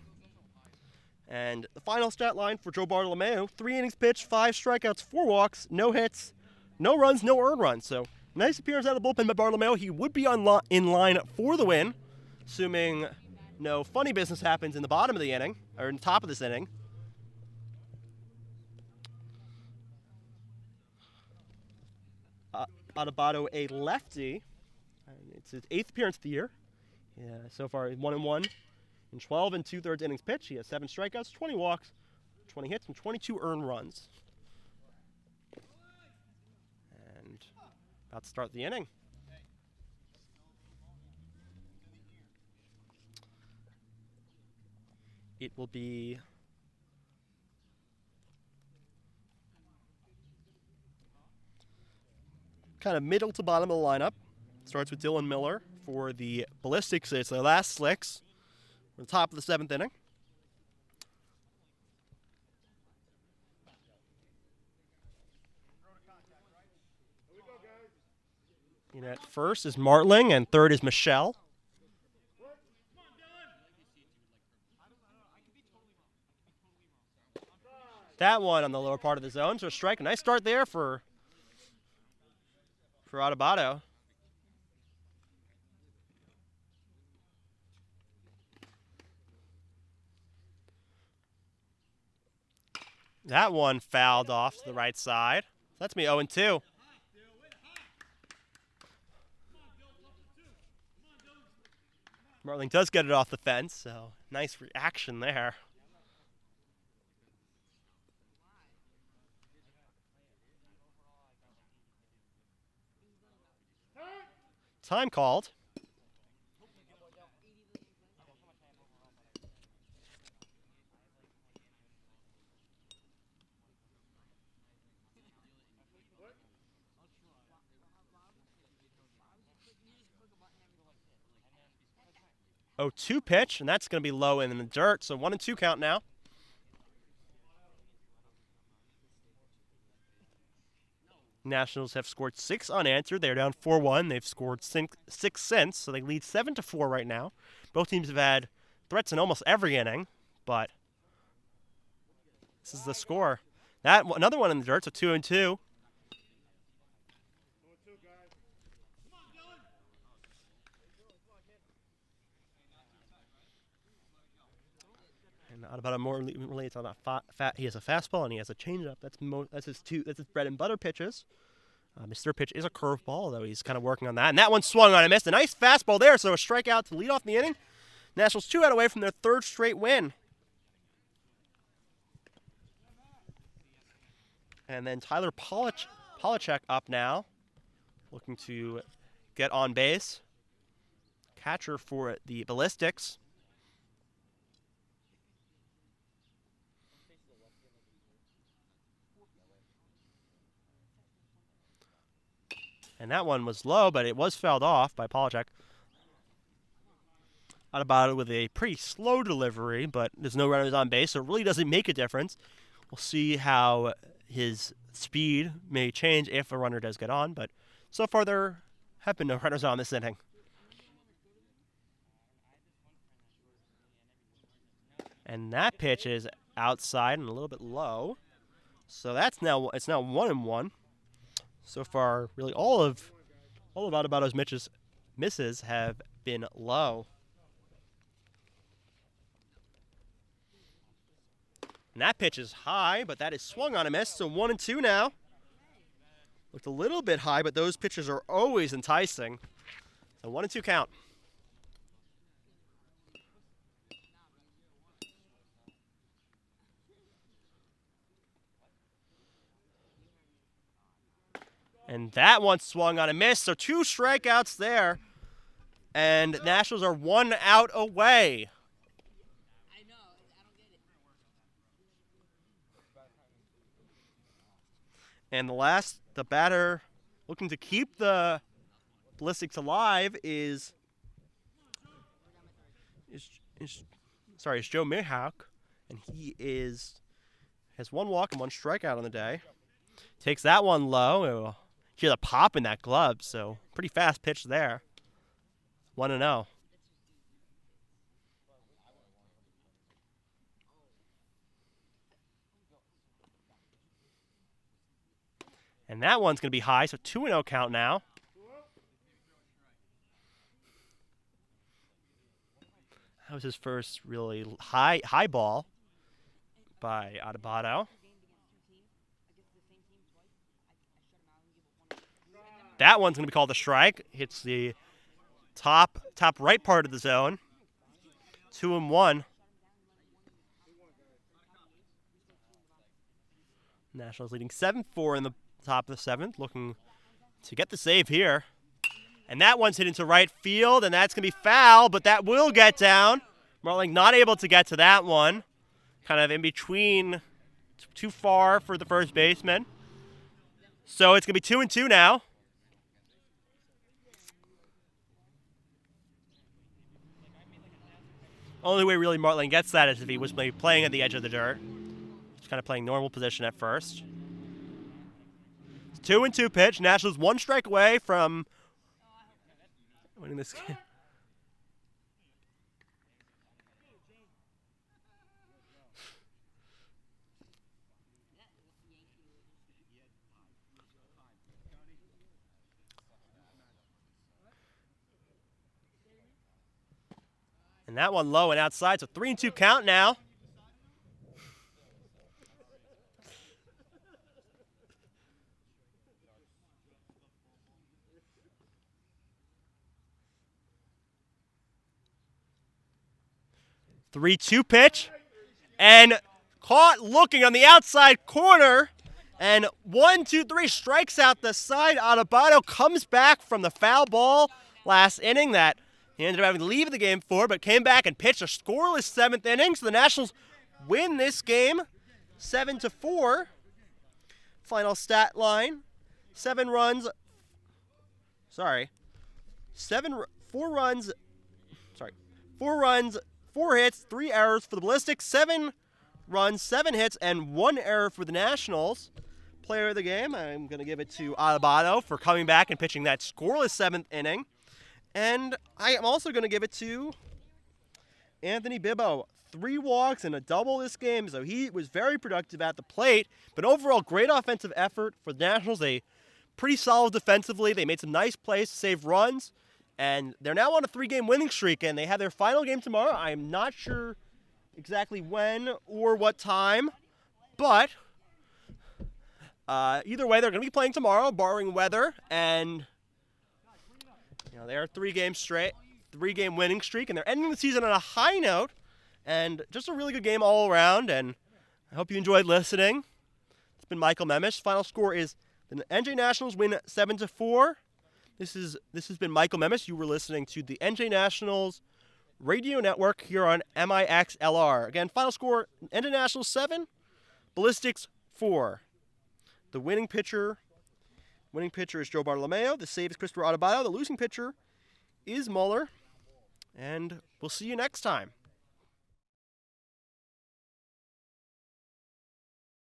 And the final stat line for Joe Bartolomeo, 3 innings pitched, 5 strikeouts, 4 walks, no hits, no runs, no earned runs. So nice appearance out of the bullpen by Bartolomeo. He would be in line for the win, assuming no funny business happens in the bottom of the inning, or in the top of this inning. Adebayo, a lefty. It's his 8th appearance of the year. Yeah, so far 1-1 in 12 2/3 innings pitched. He has 7 strikeouts, 20 walks, 20 hits, and 22 earned runs. And about to start the inning. It will be kind of middle to bottom of the lineup. Starts with Dylan Miller for the Ballistics. It's their last slicks. We're at the top of the 7th inning. And at first is Martling, and third is Michelle. That one on the lower part of the zone, so a strike. A nice start there for Adebayo. That one fouled off to the right side. That's me 0-2. Martling does get it off the fence, so nice reaction there. Time called. Oh, 2 pitch, and that's going to be low in the dirt, so 1-2 count now. Nationals have scored 6 unanswered. They're down 4-1. They've scored 6 since, so they lead 7-4 right now. Both teams have had threats in almost every inning, but this is the score. Another one in the dirt, so 2-2. And Adebayo more relates on he has a fastball and he has a changeup. That's his bread and butter pitches. His third pitch is a curveball, although he's kind of working on that. And that one swung on and missed. A nice fastball there, so a strikeout to lead off the inning. Nationals 2 out away from their 3rd straight win. And then Tyler Polachek up now, looking to get on base. Catcher for the Ballistics. And that one was low, but it was fouled off by Polachek. Adebayo with a pretty slow delivery, but there's no runners on base, so it really doesn't make a difference. We'll see how his speed may change if a runner does get on, but so far there have been no runners on this inning. And that pitch is outside and a little bit low. So it's now 1-1. So far, really all of Adebayo's misses have been low. And that pitch is high, but that is swung on a miss, so 1-2 now. Looked a little bit high, but those pitches are always enticing. So 1-2 count. And that one swung on a miss, so 2 strikeouts there. And Nationals are 1 out away. And the batter looking to keep the Ballistics alive is is Joe Mihawk, and he has one walk and one strikeout on the day. Takes that one low. He had a pop in that glove, so pretty fast pitch there. 1-0. And that one's going to be high, so 2-0 count now. That was his first really high ball by Adebayo. That one's going to be called a strike. Hits the top right part of the zone. 2-1. Nationals leading 7-4 in the top of the seventh, looking to get the save here. And that one's hit into right field, and that's going to be foul, but that will get down. Marling not able to get to that one. Kind of in between, too far for the first baseman. So it's going to be 2-2 now. Only way really Marling gets that is if he was maybe playing at the edge of the dirt. He's kind of playing normal position at first. 2-2 pitch. Nationals one strike away from winning this game. And that one low and outside, so 3-2 count now. Three-two pitch, and caught looking on the outside corner, and 1-2-3 strikes out the side. Adebayo comes back from the foul ball last inning that he ended up having to leave the game for, but came back and pitched a scoreless seventh inning. So the Nationals win this game 7-4. Final stat line: 4 runs, 4 hits, 3 errors for the Ballistics. 7 runs, 7 hits, and 1 error for the Nationals. Player of the game, I'm going to give it to Adebayo for coming back and pitching that scoreless seventh inning. And I am also going to give it to Anthony Bibbo. 3 walks and a double this game, so he was very productive at the plate. But overall, great offensive effort for the Nationals. They pretty solid defensively. They made some nice plays to save runs. And they're now on a 3-game winning streak, and they have their final game tomorrow. I am not sure exactly when or what time, but either way, they're going to be playing tomorrow, barring weather. And they're 3-game winning streak, and they're ending the season on a high note. And just a really good game all around, and I hope you enjoyed listening. It's been Michael Memis. Final score is the NJ Nationals win 7-4. This has been Michael Memis. You were listening to the NJ Nationals Radio Network here on MIXLR. Again, final score: NJ Nationals 7, Ballistics 4. The winning pitcher is Joe Bartolomeo. The save is Christopher Adebayo. The losing pitcher is Muller. And we'll see you next time.